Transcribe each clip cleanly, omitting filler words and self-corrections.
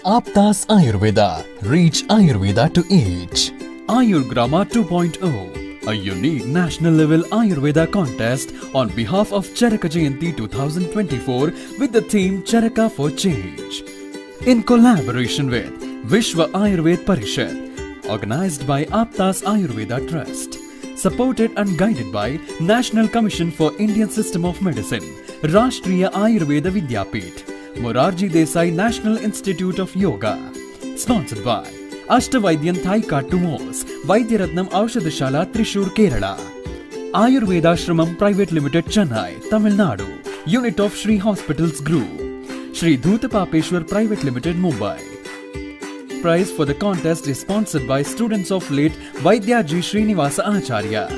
Aptas Ayurveda. Reach Ayurveda to each. Ayurgrama 2.0, a unique national level Ayurveda contest on behalf of Charaka Jayanti 2024 with the theme Charaka for Change. In collaboration with Vishwa Ayurved Parishad, organized by Aptas Ayurveda Trust, supported and guided by National Commission for Indian System of Medicine, Rashtriya Ayurveda Vidyapith, Morarji Desai National Institute of Yoga, sponsored by Ashtavaidyan Thaika Tumos, Vaidyaratnam Aushadashala Trishur Kerala, Ayurveda Shramam Private Limited Chennai, Tamil Nadu, Unit of Shri Hospitals Group, Shri Dhutapapeshwar Private Limited Mumbai. Prize for the contest is sponsored by students of late Vaidyaji Srinivasa Acharya.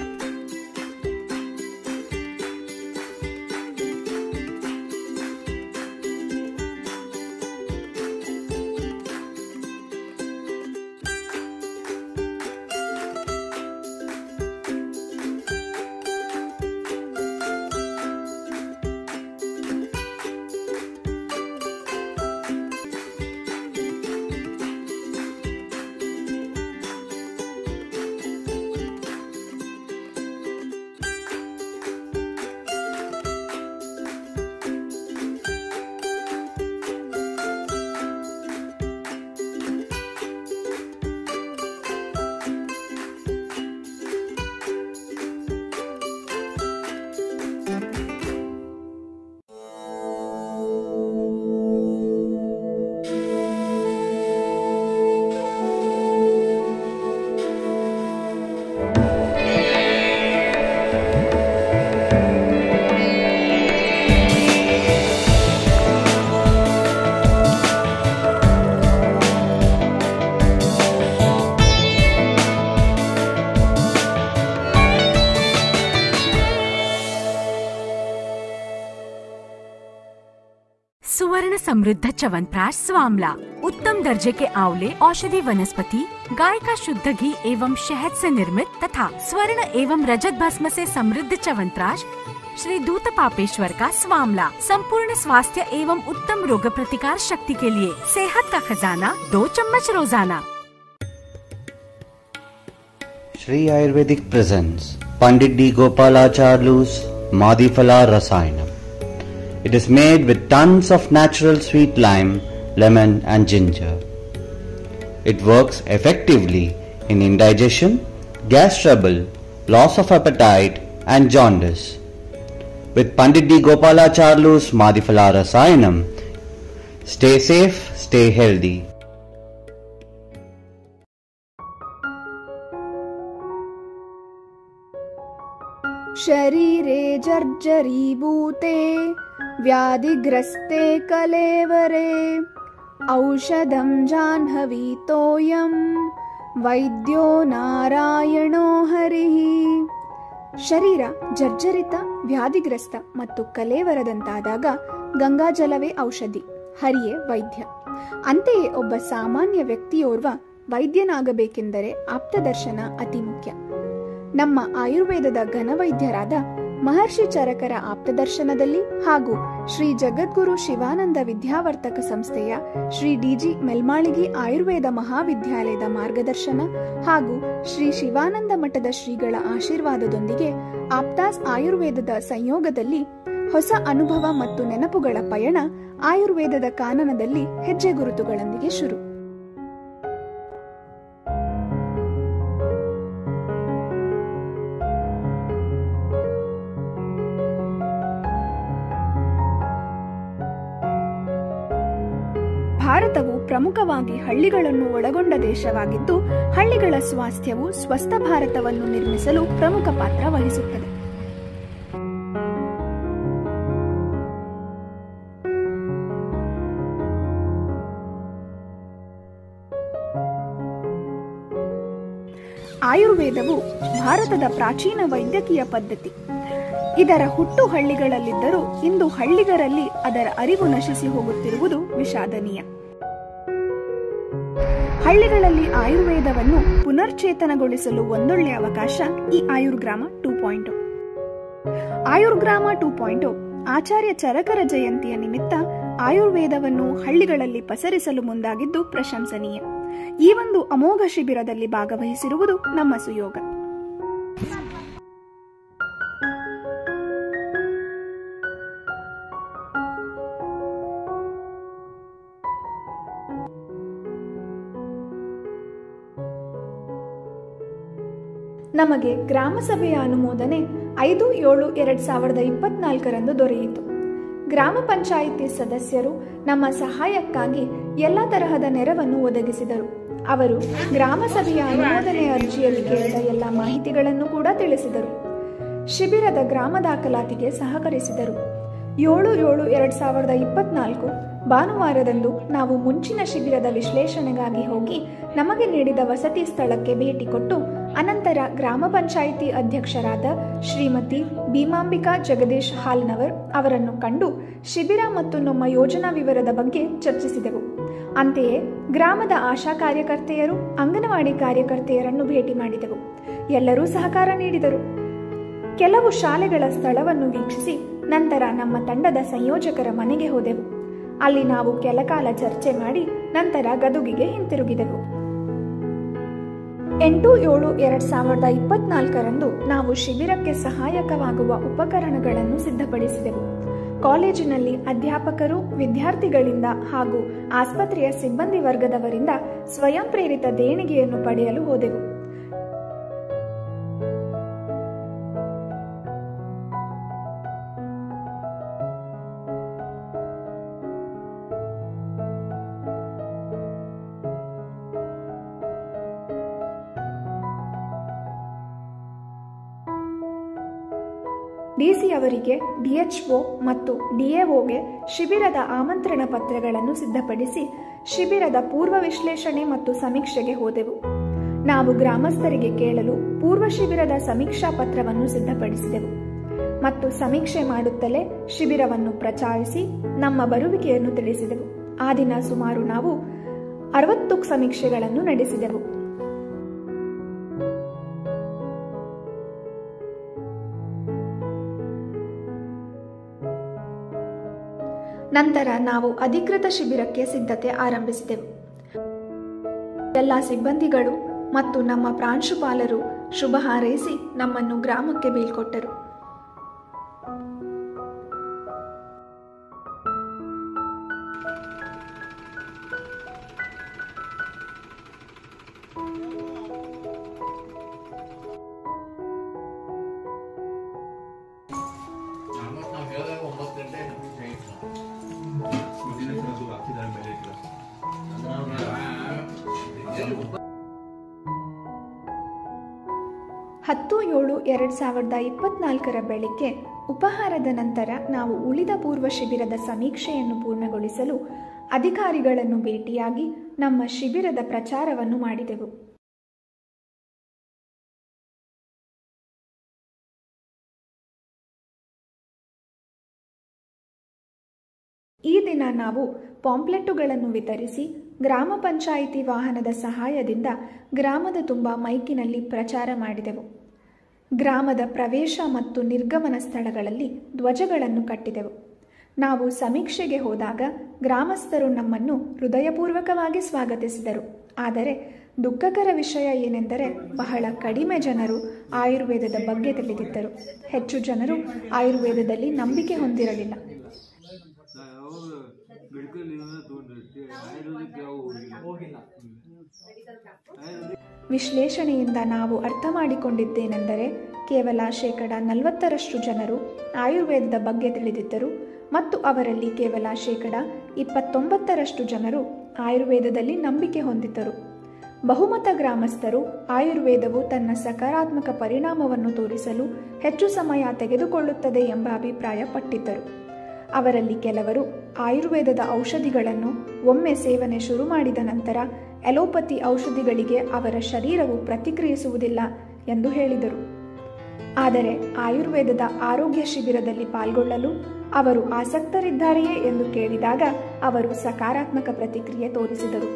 सुवर्ण समृद्ध च्यवनप्राश स्वामला, उत्तम दर्जे के आंवले औषधि वनस्पति, गाय का शुद्ध घी एवं शहद से निर्मित तथा स्वर्ण एवं रजत भस्म से समृद्ध च्यवनप्राश श्री धूतपापेश्वर का स्वामला, संपूर्ण स्वास्थ्य एवं उत्तम रोग प्रतिकार शक्ति के लिए सेहत का खजाना, 2 चम्मच रोजाना। Shri Ayurvedic presents Pandit D. Gopalacharlu's Madhifala Rasayanam. It is made with tons of natural sweet lime, lemon and ginger. It works effectively in indigestion, gas trouble, loss of appetite and jaundice. With Pandit D. Gopalacharlu's Madhifala Rasayanam, stay safe, stay healthy. शरीरे जर्जरीभूते व्याधिग्रस्ते कलेवरे औषधं जाह्नवीतोऽयं वैद्यो नारायणो हरिः। ಶರೀರ ಜರ್ಜರಿತ, ವ್ಯಾಧಿಗ್ರಸ್ತ ಮತ್ತು ಕಲೇವರದಂತಾದಾಗ ಗಂಗಾಜಲವೇ ಔಷಧಿ, ಹರಿಯೇ ವೈದ್ಯ. ಅಂತೆಯೇ ಒಬ್ಬ ಸಾಮಾನ್ಯ ವ್ಯಕ್ತಿಯೋರ್ವ ವೈದ್ಯನಾಗಬೇಕೆಂದರೆ ಆಪ್ತದರ್ಶನ ಅತಿ ಮುಖ್ಯ. ನಮ್ಮ ಆಯುರ್ವೇದದ ಘನವೈದ್ಯರಾದ ಮಹರ್ಷಿ ಚರಕರ ಆಪ್ತದರ್ಶನದಲ್ಲಿ ಹಾಗೂ ಶ್ರೀ ಜಗದ್ಗುರು ಶಿವಾನಂದ ವಿದ್ಯಾವರ್ತಕ ಸಂಸ್ಥೆಯ ಶ್ರೀ ಡಿಜಿ ಮೆಲ್ಮಾಳಿಗಿ ಆಯುರ್ವೇದ ಮಹಾವಿದ್ಯಾಲಯದ ಮಾರ್ಗದರ್ಶನ ಹಾಗೂ ಶ್ರೀ ಶಿವಾನಂದ ಮಠದ ಶ್ರೀಗಳ ಆಶೀರ್ವಾದದೊಂದಿಗೆ ಆಪ್ತಾಸ್ ಆಯುರ್ವೇದದ ಸಂಯೋಗದಲ್ಲಿ ಹೊಸ ಅನುಭವ ಮತ್ತು ನೆನಪುಗಳ ಪಯಣ ಆಯುರ್ವೇದದ ಕಾನನದಲ್ಲಿ ಹೆಜ್ಜೆ ಗುರುತುಗಳೊಂದಿಗೆ ಶುರು. ಭಾರತವು ಪ್ರಮುಖವಾಗಿ ಹಳ್ಳಿಗಳನ್ನು ಒಳಗೊಂಡ ದೇಶವಾಗಿದ್ದು, ಹಳ್ಳಿಗಳ ಸ್ವಾಸ್ಥ್ಯವು ಸ್ವಸ್ಥ ಭಾರತವನ್ನು ನಿರ್ಮಿಸಲು ಪ್ರಮುಖ ಪಾತ್ರ ವಹಿಸುತ್ತದೆ. ಆಯುರ್ವೇದವು ಭಾರತದ ಪ್ರಾಚೀನ ವೈದ್ಯಕೀಯ ಪದ್ಧತಿ. ಇದರ ಹುಟ್ಟು ಹಳ್ಳಿಗಳಲ್ಲಿದ್ದರೂ ಇಂದು ಹಳ್ಳಿಗರಲ್ಲಿ ಅದರ ಅರಿವು ನಶಿಸಿ ಹೋಗುತ್ತಿರುವುದು ವಿಷಾದನೀಯ. ಹಳ್ಳಿಗಳಲ್ಲಿ ಆಯುರ್ವೇದವನ್ನು ಪುನರ್ಚೇತನಗೊಳಿಸಲು ಒಂದೊಳ್ಳೆಯ ಅವಕಾಶ ಈ ಆಯುರ್ಗ್ರಾಮ 2.0. ಆಯುರ್ಗ್ರಾಮ 2.0 ಆಚಾರ್ಯ ಚರಕರ ಜಯಂತಿಯ ನಿಮಿತ್ತ ಆಯುರ್ವೇದವನ್ನು ಹಳ್ಳಿಗಳಲ್ಲಿ ಪಸರಿಸಲು ಮುಂದಾಗಿದ್ದು ಪ್ರಶಂಸನೀಯ. ಈ ಒಂದು ಅಮೋಘ ಶಿಬಿರದಲ್ಲಿ ಭಾಗವಹಿಸಿರುವುದು ನಮ್ಮ ಸುಯೋಗ. ನಮಗೆ ಗ್ರಾಮ ಸಭೆಯ ಅನುಮೋದನೆ 5/7/2024 ದೊರೆಯಿತು. ಗ್ರಾಮ ಪಂಚಾಯಿತಿ ಸದಸ್ಯರು ನಮ್ಮ ಸಹಾಯಕ್ಕಾಗಿ ಎಲ್ಲ ತರಹದ ನೆರವನ್ನು ಒದಗಿಸಿದರು. ಅವರು ಗ್ರಾಮ ಸಭೆಯ ಅನುಮೋದನೆ ಅರ್ಜಿಯಲ್ಲಿ ಕೇಳಿದ ಎಲ್ಲ ಮಾಹಿತಿಗಳನ್ನು ಕೂಡ ತಿಳಿಸಿದರು. ಶಿಬಿರದ ಗ್ರಾಮ ದಾಖಲಾತಿಗೆ ಸಹಕರಿಸಿದರು. 7/7/2024 ಭಾನುವಾರದಂದು ನಾವು ಮುಂಚಿನ ಶಿಬಿರದ ವಿಶ್ಲೇಷಣೆಗಾಗಿ ಹೋಗಿ ನಮಗೆ ನೀಡಿದ ವಸತಿ ಸ್ಥಳಕ್ಕೆ ಭೇಟಿ ಕೊಟ್ಟು ಅನಂತರ ಗ್ರಾಮ ಪಂಚಾಯಿತಿ ಅಧ್ಯಕ್ಷರಾದ ಶ್ರೀಮತಿ ಭೀಮಾಂಬಿಕಾ ಜಗದೀಶ್ ಹಾಲ್ನವರ್ ಅವರನ್ನು ಕಂಡು ಶಿಬಿರ ಮತ್ತು ನಮ್ಮ ಯೋಜನಾ ವಿವರದ ಬಗ್ಗೆ ಚರ್ಚಿಸಿದೆವು. ಅಂತೆಯೇ ಗ್ರಾಮದ ಆಶಾ ಕಾರ್ಯಕರ್ತೆಯರು, ಅಂಗನವಾಡಿ ಕಾರ್ಯಕರ್ತೆಯರನ್ನು ಭೇಟಿ ಮಾಡಿದೆವು. ಎಲ್ಲರೂ ಸಹಕಾರ ನೀಡಿದರು. ಕೆಲವು ಶಾಲೆಗಳ ಸ್ಥಳವನ್ನು ವೀಕ್ಷಿಸಿ ನಂತರ ನಮ್ಮ ತಂಡದ ಸಂಯೋಜಕರ ಮನೆಗೆ ಹೋದೆವು. ಅಲ್ಲಿ ನಾವು ಕೆಲಕಾಲ ಚರ್ಚೆ ಮಾಡಿ ನಂತರ ಗದುಗಿಗೆ ಹಿಂತಿರುಗಿದೆವು. 8/7/2024 ನಾವು ಶಿಬಿರಕ್ಕೆ ಸಹಾಯಕವಾಗುವ ಉಪಕರಣಗಳನ್ನು ಸಿದ್ಧಪಡಿಸಿದೆವು. ಕಾಲೇಜಿನಲ್ಲಿ ಅಧ್ಯಾಪಕರು, ವಿದ್ಯಾರ್ಥಿಗಳಿಂದ ಹಾಗೂ ಆಸ್ಪತ್ರೆಯ ಸಿಬ್ಬಂದಿ ವರ್ಗದವರಿಂದ ಸ್ವಯಂ ಪ್ರೇರಿತ ದೇಣಿಗೆಯನ್ನು ಪಡೆಯಲು ಹೋದೆವು. ಡಿಸಿ ಅವರಿಗೆ, ಡಿಎಚ್ಒ ಮತ್ತು ಡಿಎಒಗೆ ಶಿಬಿರದ ಆಮಂತ್ರಣ ಪತ್ರಗಳನ್ನು ಸಿದ್ಧಪಡಿಸಿ ಶಿಬಿರದ ಪೂರ್ವ ವಿಶ್ಲೇಷಣೆ ಮತ್ತು ಸಮೀಕ್ಷೆಗೆ ಹೋದೆವು. ನಾವು ಗ್ರಾಮಸ್ಥರಿಗೆ ಕೇಳಲು ಪೂರ್ವ ಶಿಬಿರದ ಸಮೀಕ್ಷಾ ಪತ್ರವನ್ನು ಸಿದ್ಧಪಡಿಸಿದೆವು ಮತ್ತು ಸಮೀಕ್ಷೆ ಮಾಡುತ್ತಲೇ ಶಿಬಿರವನ್ನು ಪ್ರಚಾರಿಸಿ ನಮ್ಮ ಬರುವಿಕೆಯನ್ನು ತಿಳಿಸಿದೆವು. ಆ ದಿನ ಸುಮಾರು ನಾವು 60 ಸಮೀಕ್ಷೆಗಳನ್ನು ನಡೆಸಿದೆವು. ನಂತರ ನಾವು ಅಧಿಕೃತ ಶಿಬಿರಕ್ಕೆ ಸಿದ್ಧತೆ ಆರಂಭಿಸಿದೆವು. ಎಲ್ಲ ಸಿಬ್ಬಂದಿಗಳು ಮತ್ತು ನಮ್ಮ ಪ್ರಾಂಶುಪಾಲರು ಶುಭ ಹಾರೈಸಿ ನಮ್ಮನ್ನು ಗ್ರಾಮಕ್ಕೆ ಬೀಳ್ಕೊಟ್ಟರು. ಹತ್ತು 7/2024 ಬೆಳಿಗ್ಗೆ ಉಪಹಾರದ ನಂತರ ನಾವು ಉಳಿದ ಪೂರ್ವ ಶಿಬಿರದ ಸಮೀಕ್ಷೆಯನ್ನು ಪೂರ್ಣಗೊಳಿಸಲು ಅಧಿಕಾರಿಗಳನ್ನು ಭೇಟಿಯಾಗಿ ನಮ್ಮ ಶಿಬಿರದ ಪ್ರಚಾರವನ್ನು ಮಾಡಿದೆವು. ಈ ದಿನ ನಾವು ಪಾಂಪ್ಲೆಟ್ಟುಗಳನ್ನು ವಿತರಿಸಿ ಗ್ರಾಮ ಪಂಚಾಯಿತಿ ವಾಹನದ ಸಹಾಯದಿಂದ ಗ್ರಾಮದ ತುಂಬ ಮೈಕಿನಲ್ಲಿ ಪ್ರಚಾರ ಮಾಡಿದೆವು. ಗ್ರಾಮದ ಪ್ರವೇಶ ಮತ್ತು ನಿರ್ಗಮನ ಸ್ಥಳಗಳಲ್ಲಿ ಧ್ವಜಗಳನ್ನು ಕಟ್ಟಿದೆವು. ನಾವು ಸಮೀಕ್ಷೆಗೆ ಹೋದಾಗ ಗ್ರಾಮಸ್ಥರು ನಮ್ಮನ್ನು ಹೃದಯಪೂರ್ವಕವಾಗಿ ಸ್ವಾಗತಿಸಿದರು. ಆದರೆ ದುಃಖಕರ ವಿಷಯ ಏನೆಂದರೆ ಬಹಳ ಕಡಿಮೆ ಜನರು ಆಯುರ್ವೇದದ ಬಗ್ಗೆ ತಿಳಿದಿದ್ದರು. ಹೆಚ್ಚು ಜನರು ಆಯುರ್ವೇದದಲ್ಲಿ ನಂಬಿಕೆ ಹೊಂದಿರಲಿಲ್ಲ. ವಿಶ್ಲೇಷಣೆಯಿಂದ ನಾವು ಅರ್ಥ ಮಾಡಿಕೊಂಡಿದ್ದೇನೆಂದರೆ ಕೇವಲ 40% ಜನರು ಆಯುರ್ವೇದದ ಬಗ್ಗೆ ತಿಳಿದಿದ್ದರು ಮತ್ತು ಅವರಲ್ಲಿ ಕೇವಲ 29% ಜನರು ಆಯುರ್ವೇದದಲ್ಲಿ ನಂಬಿಕೆ ಹೊಂದಿದ್ದರು. ಬಹುಮತ ಗ್ರಾಮಸ್ಥರು ಆಯುರ್ವೇದವು ತನ್ನ ಸಕಾರಾತ್ಮಕ ಪರಿಣಾಮವನ್ನು ತೋರಿಸಲು ಹೆಚ್ಚು ಸಮಯ ತೆಗೆದುಕೊಳ್ಳುತ್ತದೆ ಎಂಬ ಅಭಿಪ್ರಾಯ ಪಟ್ಟಿದ್ದರು. ಅವರಲ್ಲಿ ಕೆಲವರು ಆಯುರ್ವೇದದ ಔಷಧಿಗಳನ್ನು ಒಮ್ಮೆ ಸೇವನೆ ಶುರು ಮಾಡಿದ ನಂತರ ಎಲೋಪತಿ ಔಷಧಿಗಳಿಗೆ ಅವರ ಶರೀರವು ಪ್ರತಿಕ್ರಿಯಿಸುವುದಿಲ್ಲ ಎಂದು ಹೇಳಿದರು. ಆದರೆ ಆಯುರ್ವೇದದ ಆರೋಗ್ಯ ಶಿಬಿರದಲ್ಲಿ ಪಾಲ್ಗೊಳ್ಳಲು ಅವರು ಆಸಕ್ತರಿದ್ದಾರೆಯೇ ಎಂದು ಕೇಳಿದಾಗ ಅವರು ಸಕಾರಾತ್ಮಕ ಪ್ರತಿಕ್ರಿಯೆ ತೋರಿಸಿದರು.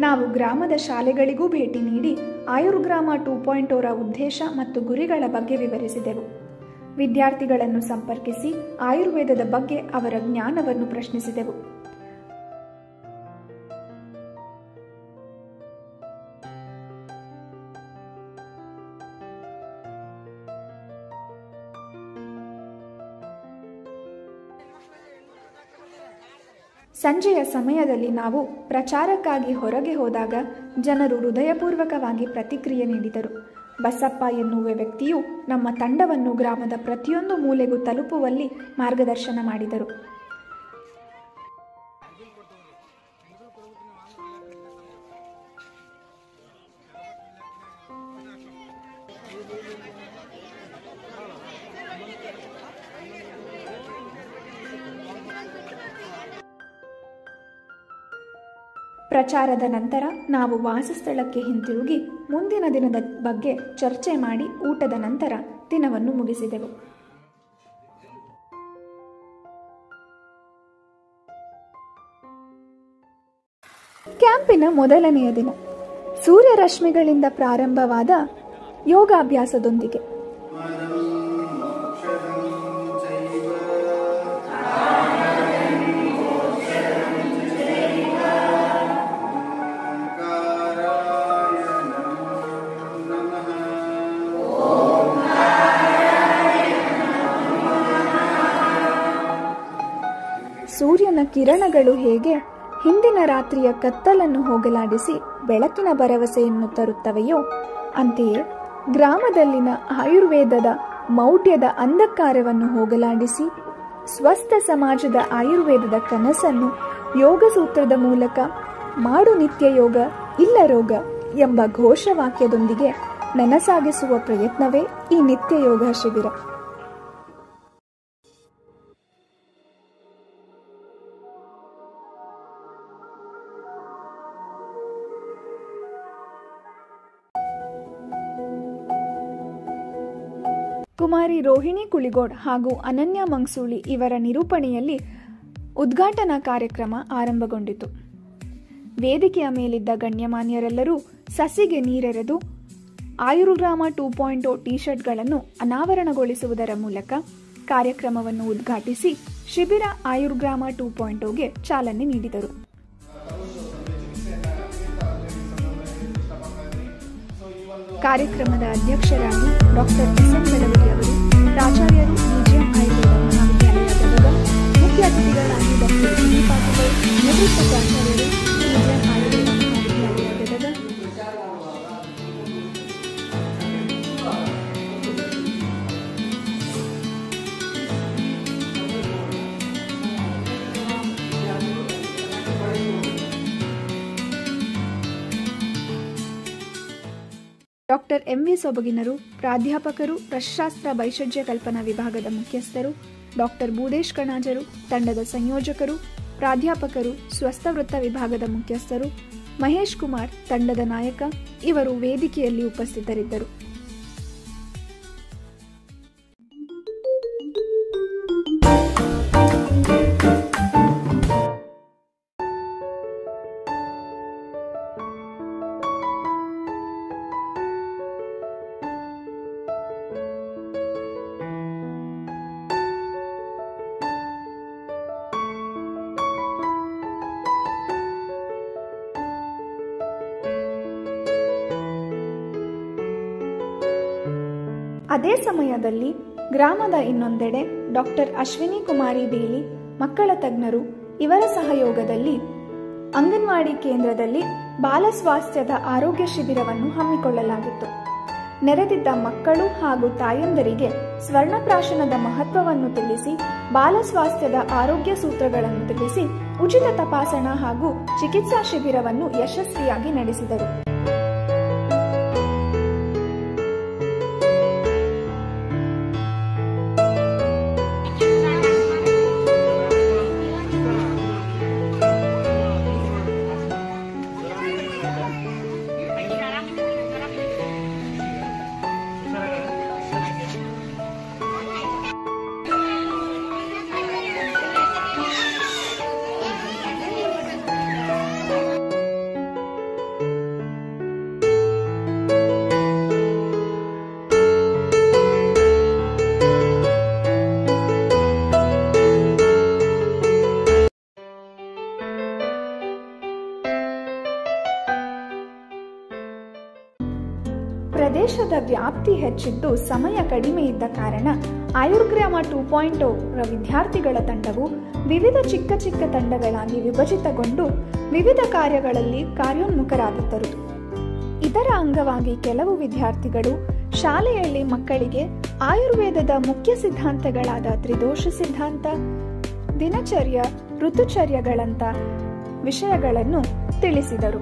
ನಾವು ಗ್ರಾಮದ ಶಾಲೆಗಳಿಗೂ ಭೇಟಿ ನೀಡಿ ಆಯುರ್ಗ್ರಾಮ 2.0 ಉದ್ದೇಶ ಮತ್ತು ಗುರಿಗಳ ಬಗ್ಗೆ ವಿವರಿಸಿದೆವು. ವಿದ್ಯಾರ್ಥಿಗಳನ್ನು ಸಂಪರ್ಕಿಸಿ ಆಯುರ್ವೇದದ ಬಗ್ಗೆ ಅವರ ಜ್ಞಾನವನ್ನು ಪ್ರಶ್ನಿಸಿದೆವು. ಸಂಜೆಯ ಸಮಯದಲ್ಲಿ ನಾವು ಪ್ರಚಾರಕ್ಕಾಗಿ ಹೊರಗೆ ಹೋದಾಗ ಜನರು ಹೃದಯಪೂರ್ವಕವಾಗಿ ಪ್ರತಿಕ್ರಿಯೆ ನೀಡಿದರು. ಬಸಪ್ಪ ಎನ್ನುವ ವ್ಯಕ್ತಿಯು ನಮ್ಮ ತಂಡವನ್ನು ಗ್ರಾಮದ ಪ್ರತಿಯೊಂದು ಮೂಲೆಗೂ ತಲುಪುವಲ್ಲಿ ಮಾರ್ಗದರ್ಶನ ಮಾಡಿದರು. ಪ್ರಚಾರದ ನಂತರ ನಾವು ವಾಸಸ್ಥಳಕ್ಕೆ ಹಿಂತಿರುಗಿ ಮುಂದಿನ ದಿನದ ಬಗ್ಗೆ ಚರ್ಚೆ ಮಾಡಿ ಊಟದ ನಂತರ ದಿನವನ್ನು ಮುಗಿಸಿದೆವು. ಕ್ಯಾಂಪಿನ ಮೊದಲನೆಯ ದಿನ ಸೂರ್ಯರಶ್ಮಿಗಳಿಂದ ಪ್ರಾರಂಭವಾದ ಯೋಗಾಭ್ಯಾಸದೊಂದಿಗೆ ಸೂರ್ಯನ ಕಿರಣಗಳು ಹೇಗೆ ಹಿಂದಿನ ರಾತ್ರಿಯ ಕತ್ತಲನ್ನು ಹೋಗಲಾಡಿಸಿ ಬೆಳಕಿನ ಭರವಸೆಯನ್ನು ತರುತ್ತವೆಯೋ ಅಂತೆಯೇ ಗ್ರಾಮದಲ್ಲಿನ ಆಯುರ್ವೇದದ ಮೌಢ್ಯದ ಅಂಧಕಾರವನ್ನು ಹೋಗಲಾಡಿಸಿ ಸ್ವಸ್ಥ ಸಮಾಜದ ಆಯುರ್ವೇದದ ಕನಸನ್ನು ಯೋಗಸೂತ್ರದ ಮೂಲಕ ಮಾಡು ನಿತ್ಯ ಯೋಗ ಇಲ್ಲ ರೋಗ ಎಂಬ ಘೋಷವಾಕ್ಯದೊಂದಿಗೆ ನನಸಾಗಿಸುವ ಪ್ರಯತ್ನವೇ ಈ ನಿತ್ಯ ಯೋಗ ಶಿಬಿರ. ಕುಮಾರಿ ರೋಹಿಣಿ ಕುಳಿಗೋಡ್ ಹಾಗೂ ಅನನ್ಯ ಮಂಗ್ಸೂಳಿ ಇವರ ನಿರೂಪಣೆಯಲ್ಲಿ ಉದ್ಘಾಟನಾ ಕಾರ್ಯಕ್ರಮ ಆರಂಭಗೊಂಡಿತು. ವೇದಿಕೆಯ ಮೇಲಿದ್ದ ಗಣ್ಯಮಾನ್ಯರೆಲ್ಲರೂ ಸಸಿಗೆ ನೀರೆರೆದು ಆಯುರ್ಗ್ರಾಮ 2.0 ಟಿ ಶರ್ಟ್ಗಳನ್ನು ಅನಾವರಣಗೊಳಿಸುವುದರ ಮೂಲಕ ಕಾರ್ಯಕ್ರಮವನ್ನು ಉದ್ಘಾಟಿಸಿ ಶಿಬಿರ ಆಯುರ್ಗ್ರಾಮ 2.0ಗೆ ಚಾಲನೆ ನೀಡಿದರು. ಕಾರ್ಯಕ್ರಮದ ಅಧ್ಯಕ್ಷರಾಗಿ ಡಾಕ್ಟರ್ ಎಸ್.ಎನ್. ಬೆಳವಡಿ ಅವರು, ಪ್ರಾಚಾರ್ಯರು ಬಿಜಿಎಂ ಆಯುರ್ವೇದ ಮಹಾವಿದ್ಯಾಲಯ ಗದಗ, ಮುಖ್ಯ ಅತಿಥಿಗಳಾಗಿ ಡಾಕ್ಟರ್ ಡಿ ಪಾಟೀಲ್, ನಿವೃತ್ತ ಪ್ರಾಚಾರ್ಯರು ಬಿಜಿಎಂ ಆಯುರ್ವೇದ ಮಹಾವಿದ್ಯಾಲಯ ಗದಗ, ಡಾಕ್ಟರ್ ಎಂವಿ ಸೊಬಗಿನರು, ಪ್ರಾಧ್ಯಾಪಕರು, ರಸಶಾಸ್ತ್ರ ಭೈಷಜ್ಯ ಕಲ್ಪನಾ ವಿಭಾಗದ ಮುಖ್ಯಸ್ಥರು, ಡಾಕ್ಟರ್ ಬೂದೇಶ್ ಕಣಾಜರು, ತಂಡದ ಸಂಯೋಜಕರು, ಪ್ರಾಧ್ಯಾಪಕರು, ಸ್ವಸ್ಥವೃತ್ತ ವಿಭಾಗದ ಮುಖ್ಯಸ್ಥರು, ಮಹೇಶ್ ಕುಮಾರ್, ತಂಡದ ನಾಯಕ ಇವರು ವೇದಿಕೆಯಲ್ಲಿ ಉಪಸ್ಥಿತರಿದ್ದರು. ಅದೇ ಸಮಯದಲ್ಲಿ ಗ್ರಾಮದ ಇನ್ನೊಂದೆಡೆ ಡಾಕ್ಟರ್ ಅಶ್ವಿನಿ ಕುಮಾರಿ ಬೇಲಿ, ಮಕ್ಕಳ ತಜ್ಞರು ಇವರ ಸಹಯೋಗದಲ್ಲಿ ಅಂಗನವಾಡಿ ಕೇಂದ್ರದಲ್ಲಿ ಬಾಲಸ್ವಾಸ್ಥ್ಯದ ಆರೋಗ್ಯ ಶಿಬಿರವನ್ನು ಹಮ್ಮಿಕೊಳ್ಳಲಾಗಿತ್ತು. ನೆರೆದಿದ್ದ ಮಕ್ಕಳು ಹಾಗೂ ತಾಯಂದರಿಗೆ ಸ್ವರ್ಣಪ್ರಾಶನದ ಮಹತ್ವವನ್ನು ತಿಳಿಸಿ, ಬಾಲಸ್ವಾಸ್ಥ್ಯದ ಆರೋಗ್ಯ ಸೂತ್ರಗಳನ್ನು ತಿಳಿಸಿ, ಉಚಿತ ತಪಾಸಣಾ ಹಾಗೂ ಚಿಕಿತ್ಸಾ ಶಿಬಿರವನ್ನು ಯಶಸ್ವಿಯಾಗಿ ನಡೆಸಿದರು. ಪ್ರದೇಶದ ವ್ಯಾಪ್ತಿ ಹೆಚ್ಚಿದ್ದು ಸಮಯ ಕಡಿಮೆ ಇದ್ದ ಕಾರಣ ಆಯುರ್ಗ್ರಾಮ 2.0 ರ ವಿದ್ಯಾರ್ಥಿಗಳ ತಂಡವು ವಿವಿಧ ಚಿಕ್ಕ ಚಿಕ್ಕ ತಂಡಗಳಾಗಿ ವಿಭಜಿತಗೊಂಡು ವಿವಿಧ ಕಾರ್ಯಗಳಲ್ಲಿ ಕಾರ್ಯೋನ್ಮುಖರಾಗಿದ್ದರು. ಇದರ ಅಂಗವಾಗಿ ಕೆಲವು ವಿದ್ಯಾರ್ಥಿಗಳು ಶಾಲೆಯಲ್ಲಿ ಮಕ್ಕಳಿಗೆ ಆಯುರ್ವೇದದ ಮುಖ್ಯ ಸಿದ್ಧಾಂತಗಳಾದ ತ್ರಿದೋಷ ಸಿದ್ಧಾಂತ, ದಿನಚರ್ಯ, ಋತುಚರ್ಯಗಳಂತ ವಿಷಯಗಳನ್ನು ತಿಳಿಸಿದರು.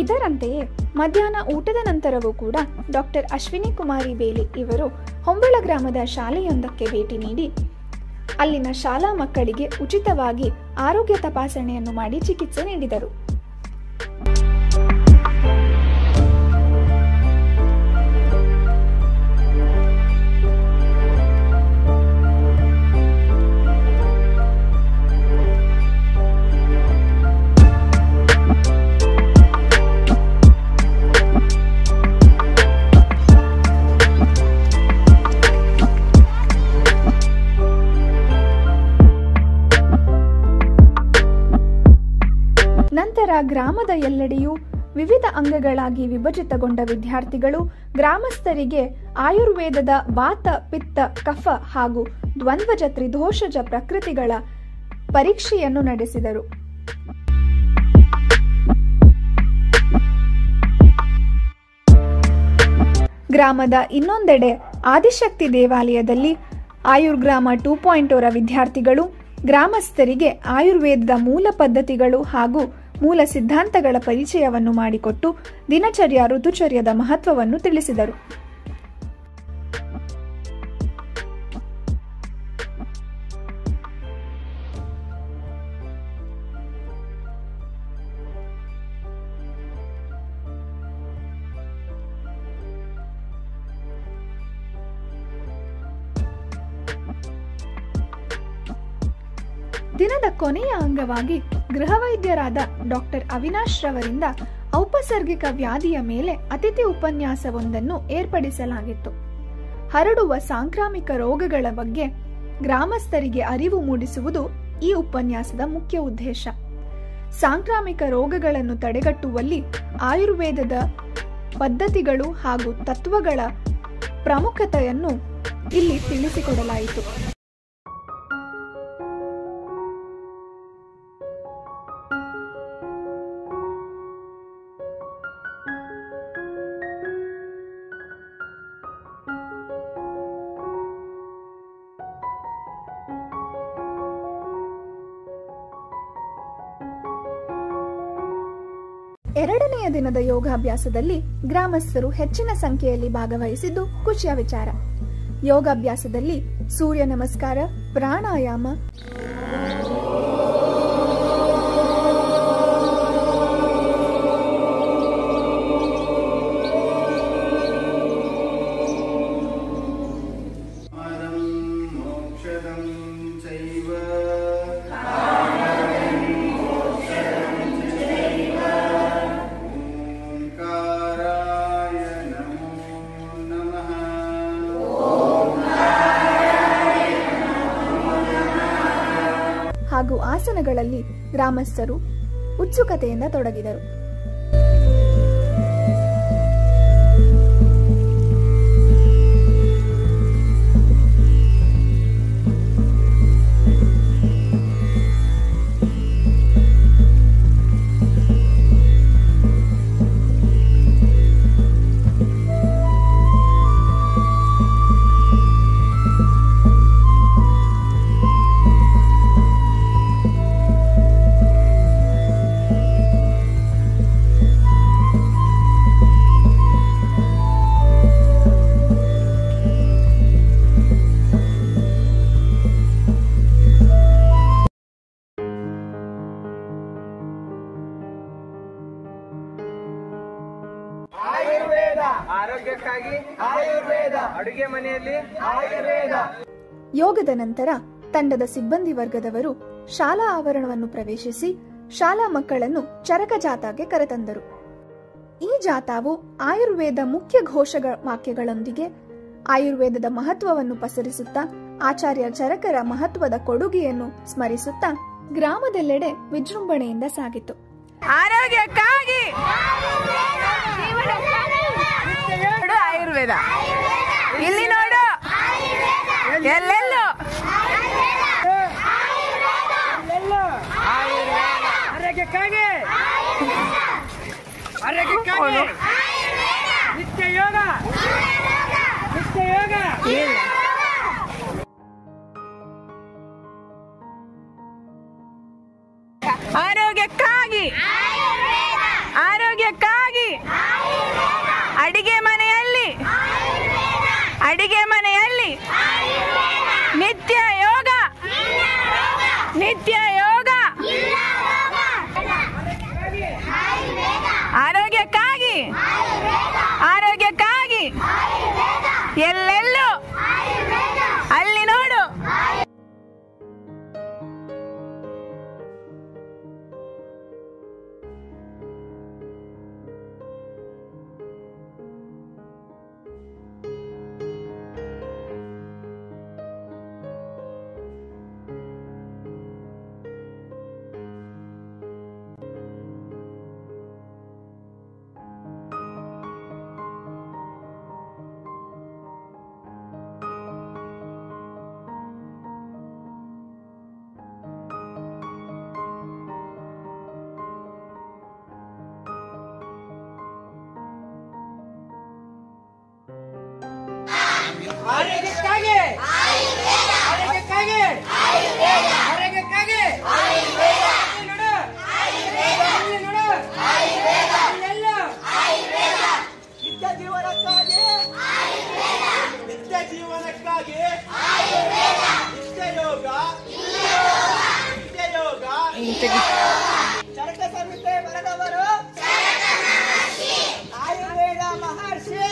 ಇದರಂತೆಯೇ ಮಧ್ಯಾಹ್ನ ಊಟದ ನಂತರವೂ ಕೂಡ ಡಾಕ್ಟರ್ ಅಶ್ವಿನಿ ಕುಮಾರಿ ಬೇಲಿ ಇವರು ಹೊಂಬಳ ಗ್ರಾಮದ ಶಾಲೆಯೊಂದಕ್ಕೆ ಭೇಟಿ ನೀಡಿ ಅಲ್ಲಿನ ಶಾಲಾ ಮಕ್ಕಳಿಗೆ ಉಚಿತವಾಗಿ ಆರೋಗ್ಯ ತಪಾಸಣೆಯನ್ನು ಮಾಡಿ ಚಿಕಿತ್ಸೆ ನೀಡಿದರು. ನಂತರ ಗ್ರಾಮದ ಎಲ್ಲೆಡೆಯೂ ವಿವಿಧ ಅಂಗಗಳಾಗಿ ವಿಭಜಿತಗೊಂಡ ವಿದ್ಯಾರ್ಥಿಗಳು ಗ್ರಾಮಸ್ಥರಿಗೆ ಆಯುರ್ವೇದದ ವಾತ, ಪಿತ್ತ, ಕಫ ಹಾಗೂ ದ್ವಂದ್ವಜ ತ್ರಿದೋಷಜ ಪ್ರಕೃತಿಗಳ ಪರೀಕ್ಷೆಯನ್ನು ನಡೆಸಿದರು. ಗ್ರಾಮದ ಇನ್ನೊಂದೆಡೆ ಆದಿಶಕ್ತಿ ದೇವಾಲಯದಲ್ಲಿ ಆಯುರ್ಗ್ರಾಮ 2.0 ರ ವಿದ್ಯಾರ್ಥಿಗಳು ಗ್ರಾಮಸ್ಥರಿಗೆ ಆಯುರ್ವೇದದ ಮೂಲ ಪದ್ಧತಿಗಳು ಹಾಗೂ ಮೂಲ ಸಿದ್ಧಾಂತಗಳ ಪರಿಚಯವನ್ನು ಮಾಡಿಕೊಟ್ಟು ದಿನಚರ್ಯ, ಋತುಚರ್ಯದ ಮಹತ್ವವನ್ನು ತಿಳಿಸಿದರು. ದಿನದ ಕೊನೆಯ ಅಂಗವಾಗಿ ಗೃಹವೈದ್ಯರಾದ ಡಾಕ್ಟರ್ ಅವಿನಾಶ್ ರವರಿಂದ ಔಪಸರ್ಗಿಕ ವ್ಯಾಧಿಯ ಮೇಲೆ ಅತಿಥಿ ಉಪನ್ಯಾಸವೊಂದನ್ನು ಏರ್ಪಡಿಸಲಾಗಿತ್ತು. ಹರಡುವ ಸಾಂಕ್ರಾಮಿಕ ರೋಗಗಳ ಬಗ್ಗೆ ಗ್ರಾಮಸ್ಥರಿಗೆ ಅರಿವು ಮೂಡಿಸುವುದು ಈ ಉಪನ್ಯಾಸದ ಮುಖ್ಯ ಉದ್ದೇಶ. ಸಾಂಕ್ರಾಮಿಕ ರೋಗಗಳನ್ನು ತಡೆಗಟ್ಟುವಲ್ಲಿ ಆಯುರ್ವೇದದ ಪದ್ಧತಿಗಳು ಹಾಗೂ ತತ್ವಗಳ ಪ್ರಾಮುಖ್ಯತೆಯನ್ನು ಇಲ್ಲಿ ತಿಳಿಸಿಕೊಡಲಾಯಿತು. ಎರಡನೆಯ ದಿನದ ಯೋಗಾಭ್ಯಾಸದಲ್ಲಿ ಗ್ರಾಮಸ್ಥರು ಹೆಚ್ಚಿನ ಸಂಖ್ಯೆಯಲ್ಲಿ ಭಾಗವಹಿಸಿದ್ದು ಖುಷಿಯ ವಿಚಾರ. ಯೋಗಾಭ್ಯಾಸದಲ್ಲಿ ಸೂರ್ಯ ನಮಸ್ಕಾರ, ಪ್ರಾಣಾಯಾಮ, ಹಾಗೂ ಆಸನಗಳಲ್ಲಿ ಗ್ರಾಮಸ್ಥರು ಉತ್ಸುಕತೆಯಿಂದ ತೊಡಗಿದರು. ಆರೋಗ್ಯಕ್ಕಾಗಿ ಆಯುರ್ವೇದ, ಅಡುಗೆ ಮನೆಯಲ್ಲಿ ಆಯುರ್ವೇದ. ಯೋಗದ ನಂತರ ತಂಡದ ಸಿಬ್ಬಂದಿ ವರ್ಗದವರು ಶಾಲಾ ಆವರಣವನ್ನು ಪ್ರವೇಶಿಸಿ ಶಾಲಾ ಮಕ್ಕಳನ್ನು ಚರಕ ಜಾಥಾಗೆ ಕರೆತಂದರು. ಈ ಜಾಥಾವು ಆಯುರ್ವೇದ ಮುಖ್ಯ ಘೋಷ ವಾಕ್ಯಗಳೊಂದಿಗೆ ಆಯುರ್ವೇದದ ಮಹತ್ವವನ್ನು ಪಸರಿಸುತ್ತಾ ಆಚಾರ್ಯ ಚರಕರ ಮಹತ್ವದ ಕೊಡುಗೆಯನ್ನು ಸ್ಮರಿಸುತ್ತಾ ಗ್ರಾಮದೆಲ್ಲೆಡೆ ವಿಜೃಂಭಣೆಯಿಂದ ಸಾಗಿತು. ಆರೋಗ್ಯಕ್ಕಾಗಿ ಆಯುರ್ವೇದ, ಇಲ್ಲಿ ನೋಡು, ಎಲ್ಲೆಲ್ಲೂ ಆರೋಗ್ಯಕ್ಕಾಗಿ ಆರೋಗ್ಯಕ್ಕಾಗಿ ನಿತ್ಯ ಯೋಗ, ನಿತ್ಯ ಯೋಗ. ಆರೋಗ್ಯಕ್ಕಾಗಿ ಆರೋಗ್ಯಕ್ಕಾಗಿ ಅಡಿಗೆ ಮನೆಯಲ್ಲಿ ನಿತ್ಯ ಯೋಗ, ನಿತ್ಯ ಯೋಗ. ಆರೋಗ್ಯಕ್ಕಾಗಿ ಆರೋಗ್ಯಕ್ಕಾಗಿ ಎಲ್ಲೆಲ್ಲೂ ಅಲ್ಲಿ ನೋಡು. ಆರೋಗ್ಯಕ್ಕಾಗಿ ಆರೋಗ್ಯಕ್ಕಾಗಿ ಆರೋಗ್ಯಕ್ಕಾಗಿ ನೋಡು, ನೋಡು, ಎಲ್ಲ ನಿತ್ಯ ಜೀವನಕ್ಕಾಗಿ, ನಿತ್ಯ ಜೀವನಕ್ಕಾಗಿ ನಿತ್ಯ ಯೋಗ, ನಿತ್ಯ ಯೋಗ. ಚರಕ ಸಂಹಿತೆ ಬರೆದವರು ಆಯುರ್ವೇದ ಮಹರ್ಷಿ.